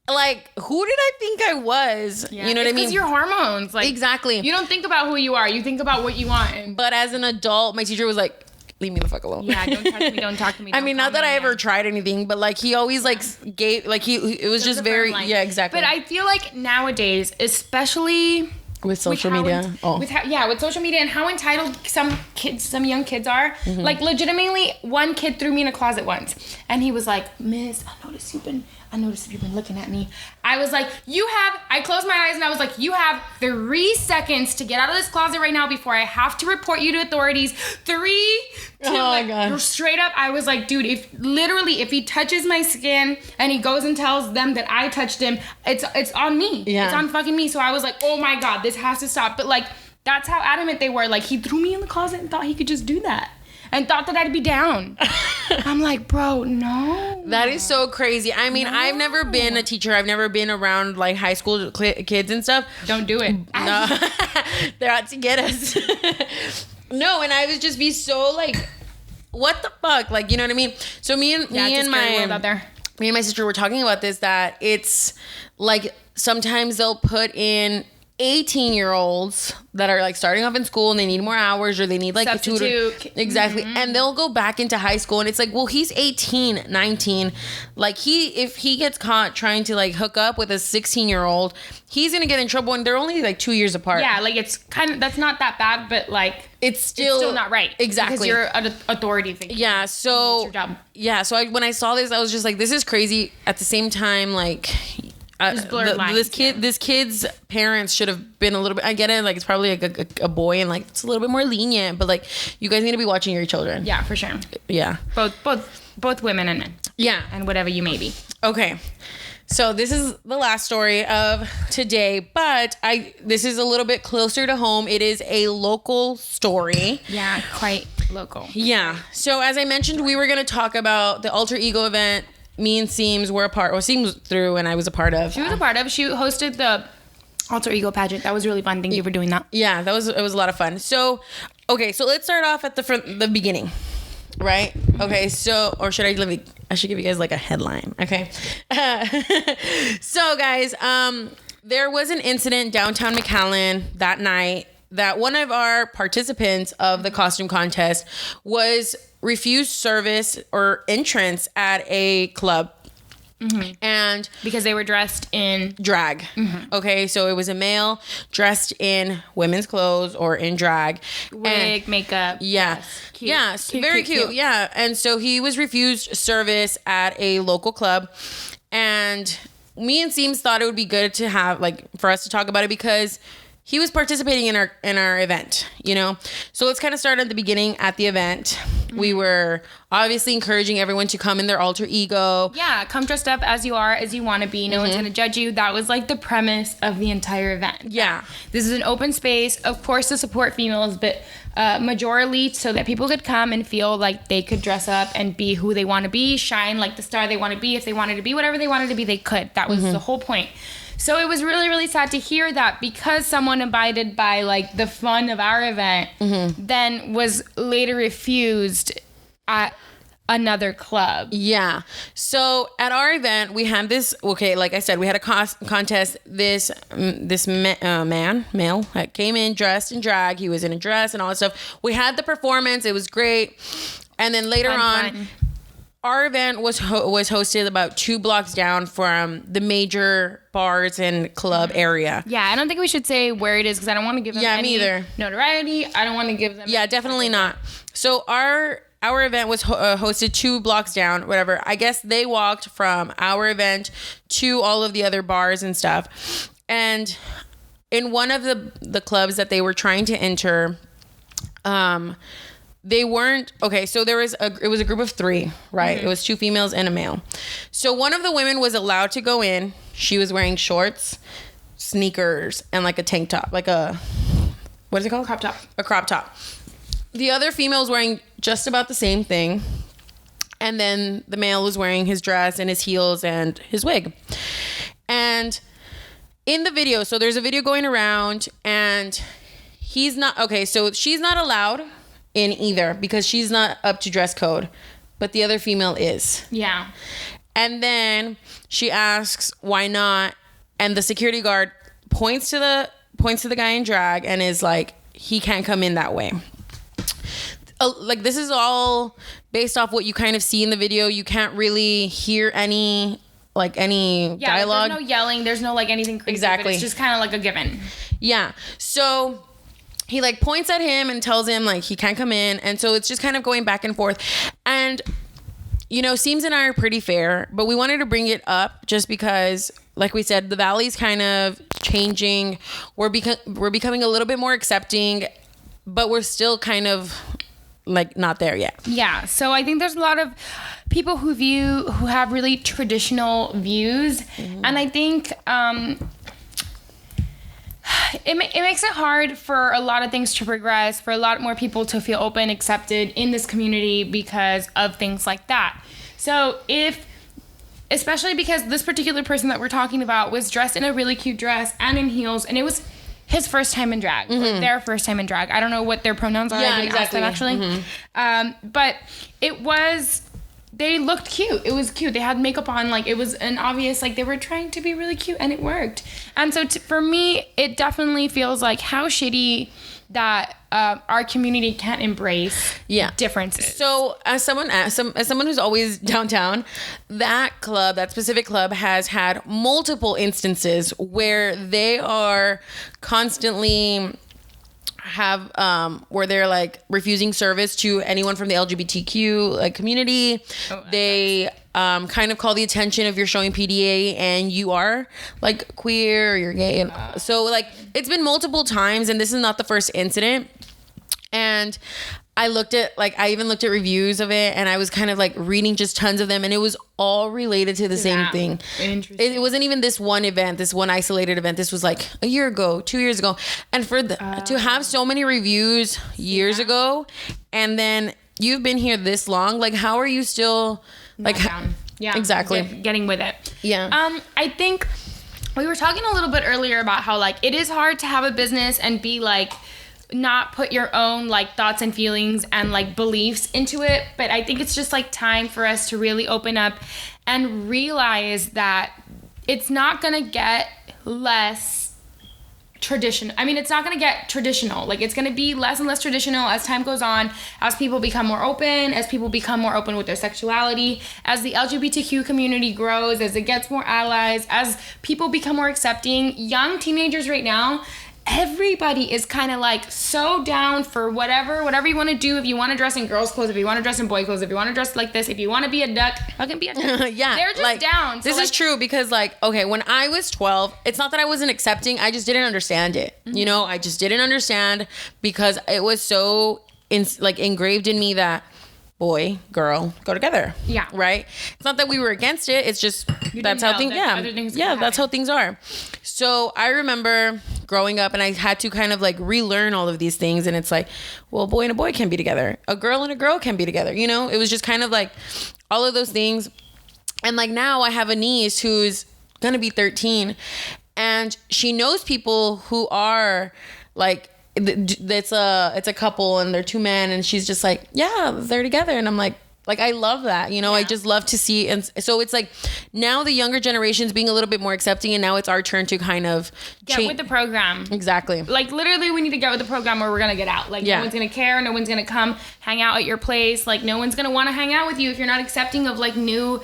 Like, who did I think I was? Yeah. You know what I mean? Because your hormones. Like, exactly. You don't think about who you are. You think about what you want. But as an adult, my teacher was like, leave me the fuck alone. Yeah, don't talk to me. I mean, not that I ever tried anything, but like he always like gave, like it was just very, yeah, exactly. But I feel like nowadays, especially With social media. With social media and how entitled some young kids are. Like, legitimately, one kid threw me in a closet once, and he was like, "Miss, I noticed you've been looking at me." I was like, I closed my eyes and I was like, "You have 3 seconds to get out of this closet right now before I have to report you to authorities." 3, 2, my God. Straight up, I was like, dude, if he touches my skin and he goes and tells them that I touched him, it's on me. Yeah. It's on fucking me. So I was like, oh my God, this has to stop. But like, that's how adamant they were. Like, he threw me in the closet and thought he could just do that. And thought that I'd be down. I'm like, bro, no. That is so crazy. I mean, I've never been a teacher. I've never been around like high school kids and stuff. Don't do it. No, they're out to get us. No, and I would just be so like, what the fuck? Like, you know what I mean? So me and my sister were talking about this, that it's like sometimes they'll put in 18-year-olds that are like starting off in school and they need more hours, or they need like a tutor. Exactly. And they'll go back into high school and it's like, well, he's 18, 19. Like, if he gets caught trying to like hook up with a 16-year-old, he's going to get in trouble, and they're only like 2 years apart. Yeah, like it's that's not that bad, but like it's still not right. Exactly. Because you're an authority figure. Yeah, so it's your job. Yeah, so when I saw this, I was just like, this is crazy. At the same time, like, this kid's parents should have been a little bit, I get it, like it's probably like a boy and like it's a little bit more lenient, but like you guys need to be watching your children. Yeah, for sure. Yeah. Both women and men. Yeah. And whatever you may be. Okay. So this is the last story of today, but this is a little bit closer to home. It is a local story. Yeah, quite local. Yeah. So as I mentioned, we were going to talk about the Alter Ego event me and Seams were a part, or Seams threw and I was a part of. She was a part of. She hosted the Alter Ego pageant. That was really fun. Thank you for doing that. Yeah, it was a lot of fun. So, okay, so let's start off at the beginning, right? Okay, so, or should I should give you guys like a headline, okay? So guys, there was an incident downtown McAllen that night that one of our participants of the costume contest was refused service or entrance at a club. And because they were dressed in drag. Okay, so it was a male dressed in women's clothes or in drag. Wig, makeup. Yeah. Yes, cute. Yes, very cute. Yeah. And so he was refused service at a local club. And me and Seams thought it would be good to have, like, for us to talk about it because he was participating in our event, you know? So let's kind of start at the beginning at the event. We were obviously encouraging everyone to come in their alter ego. Yeah, come dressed up as you are, as you want to be. No one's going to judge you. That was like the premise of the entire event. Yeah. This is an open space, of course, to support females, but majorly so that people could come and feel like they could dress up and be who they want to be, shine like the star they want to be. If they wanted to be whatever they wanted to be, they could. That was the whole point. So it was really, really sad to hear that because someone abided by like the fun of our event, then was later refused at another club. Yeah. So at our event, we had this, okay, like I said, we had a contest. This male, that came in dressed in drag. He was in a dress and all that stuff. We had the performance. It was great. And then later on, our event was hosted about 2 blocks down from the major bars and club area. Yeah, I don't think we should say where it is because I don't want to give them any me either. Notoriety. I don't want to give them. Yeah, definitely not. So our event was hosted 2 blocks down, whatever. I guess they walked from our event to all of the other bars and stuff. And in one of the clubs that they were trying to enter, they weren't okay. So it was a group of 3, right? It was 2 females and a male. So one of the women was allowed to go in. She was wearing shorts, sneakers, and like a tank top, like a, what is it called? Crop top. A crop top. The other female was wearing just about the same thing. And then the male was wearing his dress and his heels and his wig. And in the video, so there's a video going around and he's not, okay, so she's not allowed in either because she's not up to dress code, but the other female is. Yeah. And then she asks why not, and the security guard points to the guy in drag and is like, he can't come in that way. Like, this is all based off what you kind of see in the video. You can't really hear any dialogue. There's no yelling. There's no like anything crazy. Exactly. It's just kind of like a given. Yeah. So he like points at him and tells him like he can't come in. And so it's just kind of going back and forth. And, you know, Seams and I are pretty fair, but we wanted to bring it up just because, like we said, the Valley's kind of changing. We're becoming a little bit more accepting, but we're still kind of like not there yet. Yeah. So I think there's a lot of people who have really traditional views. Mm-hmm. And I think it makes it hard for a lot of things to progress, for a lot more people to feel open, accepted in this community because of things like that. So especially because this particular person that we're talking about was dressed in a really cute dress and in heels, and it was his first time in drag, or their first time in drag. I don't know what their pronouns are. Yeah, I didn't ask them, actually. But they looked cute. It was cute. They had makeup on. Like, it was an obvious, like, they were trying to be really cute, and it worked. And so for me, it definitely feels like how shitty that our community can't embrace differences. So as someone who's always downtown, that specific club has had multiple instances where they are constantly where they're like refusing service to anyone from the LGBTQ like community. They kind of call the attention if you're showing PDA and you are like queer or you're gay, and so like it's been multiple times, and this is not the first incident. And I even looked at reviews of it, and I was kind of like reading just tons of them, and it was all related to the same thing. It wasn't even this one event, this one isolated event. This was like a year ago, 2 years ago. And to have so many reviews years ago, and then you've been here this long, like how are you still like down? Yeah, exactly. Getting with it. Yeah. I think we were talking a little bit earlier about how like it is hard to have a business and be like not put your own like thoughts and feelings and like beliefs into it, but I think it's just like time for us to really open up and realize that it's not gonna get less traditional. I mean, it's not gonna get traditional. Like, it's gonna be less and less traditional as time goes on, as people become more open, as people become more open with their sexuality, as the LGBTQ community grows, as it gets more allies, as people become more accepting. Young teenagers right now, everybody is kind of like so down for whatever you want to do. If you want to dress in girls' clothes, if you want to dress in boy clothes, if you want to dress like this, if you want to be a duck, fucking be a duck. Yeah, they're just like, down. This is true because like, okay, when I was 12, it's not that I wasn't accepting, I just didn't understand it. Mm-hmm. You know, I just didn't understand because it was so engraved in me that boy, girl, go together. Yeah. Right? It's not that we were against it. It's just that's how things that's how things are. So I remember growing up, and I had to kind of like relearn all of these things, and it's like, well, a boy and a boy can be together. A girl and a girl can be together. You know, it was just kind of like all of those things. And like now I have a niece who's gonna be 13, and she knows people who are like, it's a couple and they're two men, and she's just like, yeah, they're together. And I'm like I love that, you know. Yeah. I just love to see. And so it's like now the younger generation's being a little bit more accepting, and now it's our turn to kind of get with the program. Exactly. Like literally we need to get with the program or we're gonna get out. Like no one's gonna care, no one's gonna come hang out at your place. Like no one's gonna want to hang out with you if you're not accepting of like new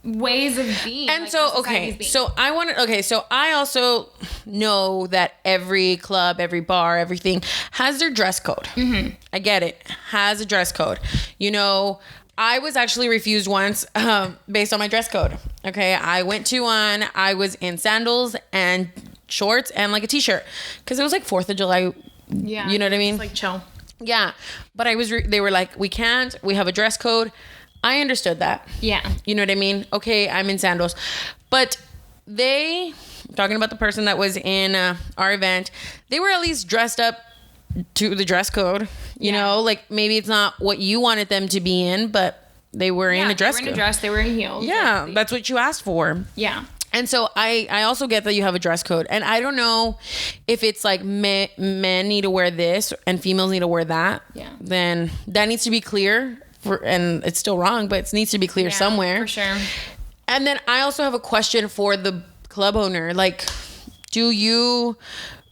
ways of being. And like, so I also know that every club, every bar, everything has their dress code. Mm-hmm. I get it, has a dress code. You know, I was actually refused once based on my dress code. Okay, I went to one, I was in sandals and shorts and like a t-shirt because it was like 4th of July. Yeah, you know what I mean? It's like chill. Yeah, but they were like, we have a dress code. I understood that. Yeah. You know what I mean? Okay, I'm in sandals. But talking about the person that was in our event, they were at least dressed up to the dress code. You know, like maybe it's not what you wanted them to be in, but they were in a dress code. They were in a dress, they were in heels. Yeah, that's what you asked for. Yeah. And so I also get that you have a dress code. And I don't know if it's like men need to wear this and females need to wear that. Yeah. Then that needs to be clear. And it's still wrong, but it needs to be clear somewhere. For sure. And then I also have a question for the club owner. Like, do you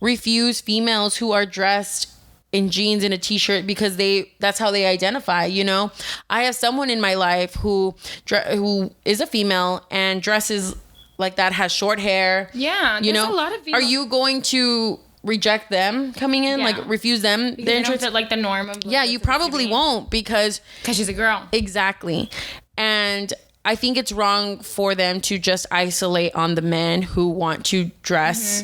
refuse females who are dressed in jeans and a t-shirt because that's how they identify, you know? I have someone in my life who is a female and dresses like that, has short hair. Yeah, you know? a lot of females. Are you going to reject them coming in, like refuse them their entrance at like the norm of you probably won't because she's a girl. Exactly. And I think it's wrong for them to just isolate on the men who want to dress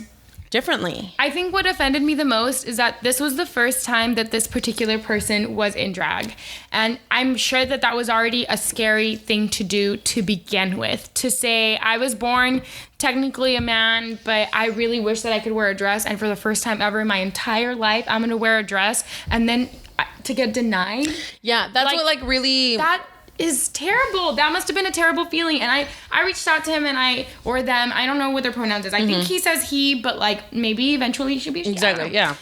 differently. I think what offended me the most is that this was the first time that this particular person was in drag. And I'm sure that that was already a scary thing to do to begin with. To say, I was born technically a man, but I really wish that I could wear a dress. And for the first time ever in my entire life, I'm going to wear a dress. And then to get denied. Yeah, that's like, what like really... That is terrible. That must have been a terrible feeling. And I reached out to him or them. I don't know what their pronouns is. I think he says he, but like maybe eventually should be she. Exactly. Yeah.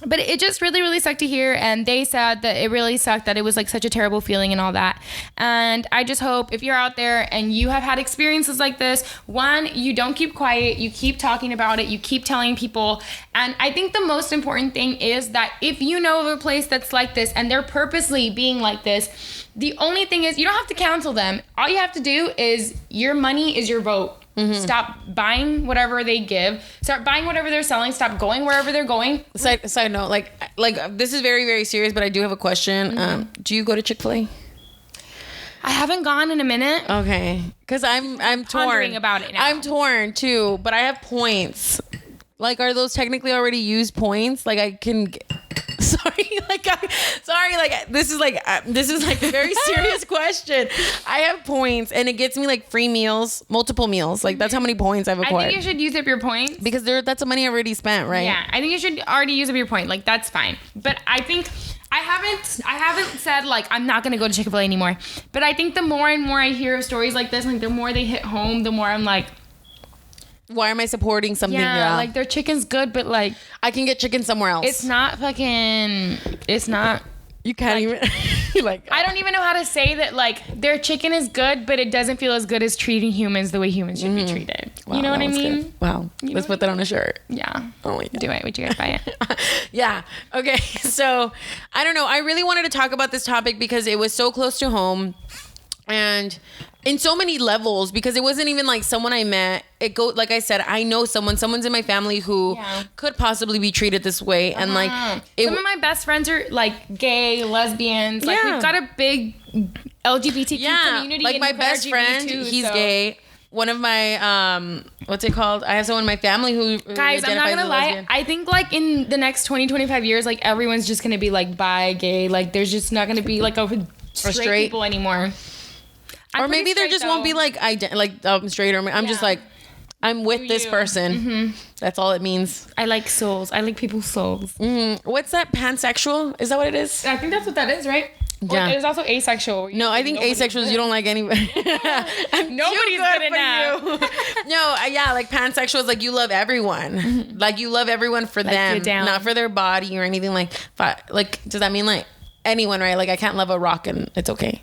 But it just really, really sucked to hear. And they said that it really sucked, that it was like such a terrible feeling and all that. And I just hope if you're out there and you have had experiences like this, one, you don't keep quiet. You keep talking about it. You keep telling people. And I think the most important thing is that if you know of a place that's like this and they're purposely being like this, the only thing is you don't have to cancel them. All you have to do is your money is your vote. Stop buying whatever they give. Start buying whatever they're selling. Stop going wherever they're going. Side note, like this is very, very serious, but I do have a question. Do you go to Chick-fil-A? I haven't gone in a minute. Okay, because I'm torn. Pondering about it now. I'm torn too, but I have points. Like, are those technically already used points? Like, I can. This is like a very serious question. I have points, and it gets me like free meals, multiple meals. Like, that's how many points I've acquired. I think you should use up your points because that's the money already spent, right? Yeah, I think you should already use up your point. Like, that's fine. But I think I haven't said like I'm not gonna go to Chick-fil-A anymore. But I think the more and more I hear of stories like this, like the more they hit home, the more I'm like, why am I supporting something? Yeah, like their chicken's good, but like I can get chicken somewhere else. It's not. You can't even like. I don't even know how to say that. Like their chicken is good, but it doesn't feel as good as treating humans the way humans should be treated. Wow, you know what I mean? Good. Wow. Let's put that on a shirt. Yeah. Oh my God. Do it. Would you guys buy it? Yeah. Okay. So I don't know. I really wanted to talk about this topic because it was so close to home. And in so many levels, because it wasn't even like someone I met. Like I said, I know someone's in my family who could possibly be treated this way. And like, some of my best friends are like gay, lesbians. Like we've got a big LGBTQ community. Like my best friend, he's gay. One of my, what's it called? I have someone in my family who guys, I'm not gonna lie. Lesbian. I think like in the next 20, 25 years, like everyone's just gonna be like bi, gay. Like there's just not gonna be like straight people anymore. Or maybe there just won't be like straight, or I'm just like, I'm with this person. That's all it means. I like souls. I like people's souls. What's that? Pansexual? Is that what it is? I think that's what that is, right? Yeah. There's also asexual. No, I think asexual is you don't like anybody. Nobody's good enough. No, like pansexual is like you love everyone. Like you love everyone for them, not for their body or anything like. Like, does that mean like anyone, right? Like I can't love a rock and it's okay.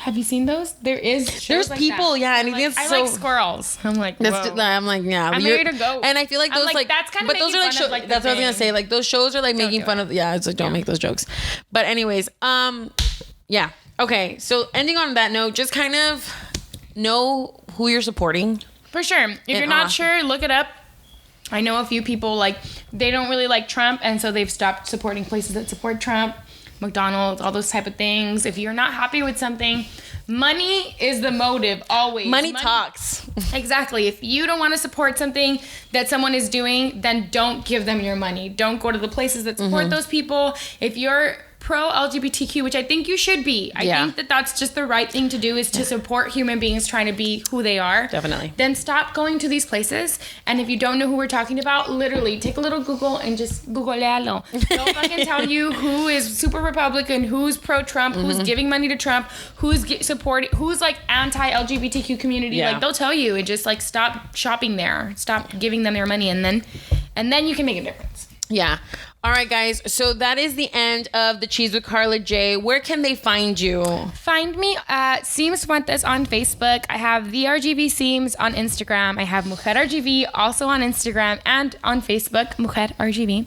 Have you seen those? There's like people, that. and I like squirrels. I'm like, whoa. I'm like, yeah. I'm ready to go. And I feel like those like that's kind of. But those are like shows. That's what I was gonna say. Like those shows are like making fun of. Yeah, it's like don't make those jokes. But anyways, yeah. Okay, so ending on that note, just kind of know who you're supporting. For sure. If you're not sure, look it up. I know a few people like they don't really like Trump, and so they've stopped supporting places that support Trump. McDonald's, all those type of things. If you're not happy with something, money is the motive always. Money talks. Exactly. If you don't want to support something that someone is doing, then don't give them your money. Don't go to the places that support those people. If you're pro LGBTQ, which I think you should be. I think that that's just the right thing to do, is to support human beings trying to be who they are. Definitely. Then stop going to these places. And if you don't know who we're talking about, literally take a little Google and just Googlealo. They'll fucking tell you who is super Republican, who's pro-Trump, who's giving money to Trump, who's supporting, who's like anti-LGBTQ community. Like they'll tell you, and just like stop shopping there, stop giving them your money, and then you can make a difference. Yeah. All right, guys. So that is the end of the Cheez with Karla J. Where can they find you? Find me at Seams Fuentes on Facebook. I have the RGB Seams on Instagram. I have Muqaddar GB also on Instagram and on Facebook, Muqaddar RGB.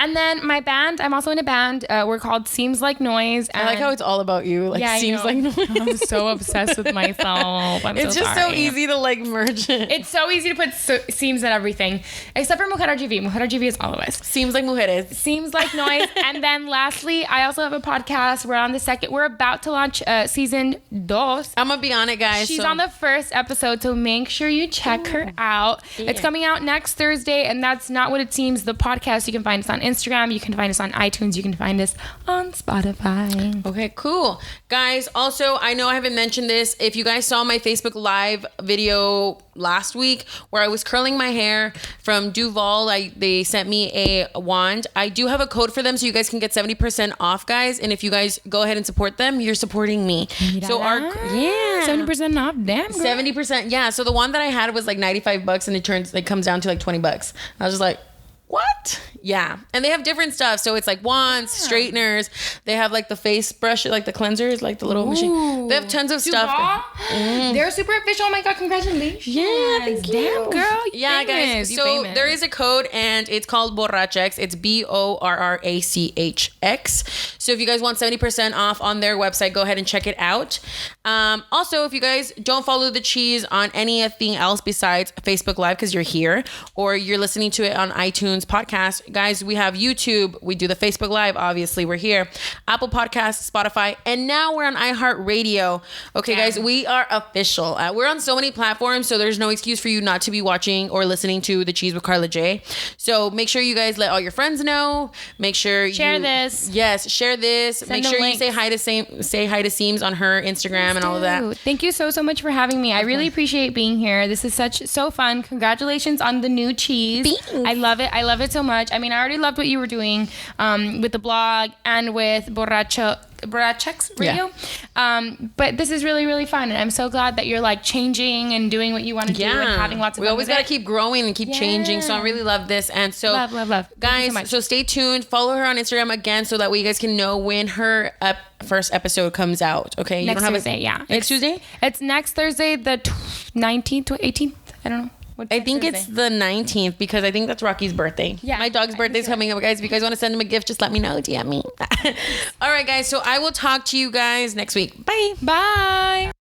And then my band, I'm also in a band. We're called Seems Like Noise. I like how it's all about you. Like, seems like noise. I'm so obsessed with myself. It's just so easy to like merge it. It's so easy to put seems in everything, except for Muqaddar GB. Muqaddar GB is all of us. Seems like mujeres. Seems like noise. And then lastly, I also have a podcast. We're about to launch season 2. I'm gonna be on it, guys. She's on the first episode, so make sure you check her out. Yeah. It's coming out next Thursday, and that's not what it seems. The podcast, you can find us on Instagram, you can find us on iTunes, you can find us on Spotify. Okay, cool. Guys, also, I know I haven't mentioned this. If you guys saw my Facebook Live video last week where I was curling my hair from Duval, they sent me a wand. I do have a code for them, so you guys can get 70% off, guys. And if you guys go ahead and support them, you're supporting me. So 70% off, damn girl. 70%. Yeah. So the one that I had was like $95 and it comes down to like $20. I was just like, what? Yeah. And they have different stuff. So it's like wands, straighteners. They have like the face brush, like the cleansers, like the little machine. They have tons of stuff. They're super official. Oh my God, congratulations. Yeah, thank you. Damn, girl. Yeah, guys. So there is a code and it's called Borrachx. It's BORRACHX. So if you guys want 70% off on their website, go ahead and check it out. Also, if you guys don't follow the Cheez on anything else besides Facebook Live because you're here or you're listening to it on iTunes podcast, guys, we have YouTube, we do the Facebook Live, obviously we're here, Apple Podcasts, Spotify, and now we're on iHeartRadio. Okay, guys, we are official. We're on so many platforms, so there's no excuse for you not to be watching or listening to the Cheez with Karla J. So make sure you guys let all your friends know. Make sure share this. Yes, share this. Send make sure links. You say hi to Seams on her Instagram and all of that. Thank you so much for having me. I really appreciate being here. This is so fun. Congratulations on the new Cheez. Thanks. I love it. I love it so much. I mean, I already loved what you were doing with the blog and with Borrachx Radio. Yeah. But this is really, really fun. And I'm so glad that you're like changing and doing what you want to do and having lots of fun. We always got to keep growing and keep changing. So I really love this. And so love. Guys, so stay tuned. Follow her on Instagram again so that way you guys can know when her first episode comes out. Okay. Next Tuesday. Next Tuesday? It's next Thursday, the 19th to 18th. I don't know. I think it's the 19th because I think that's Rocky's birthday. Yeah. My dog's birthday's coming up, guys. If you guys want to send him a gift, just let me know. DM me. All right, guys. So I will talk to you guys next week. Bye. Bye.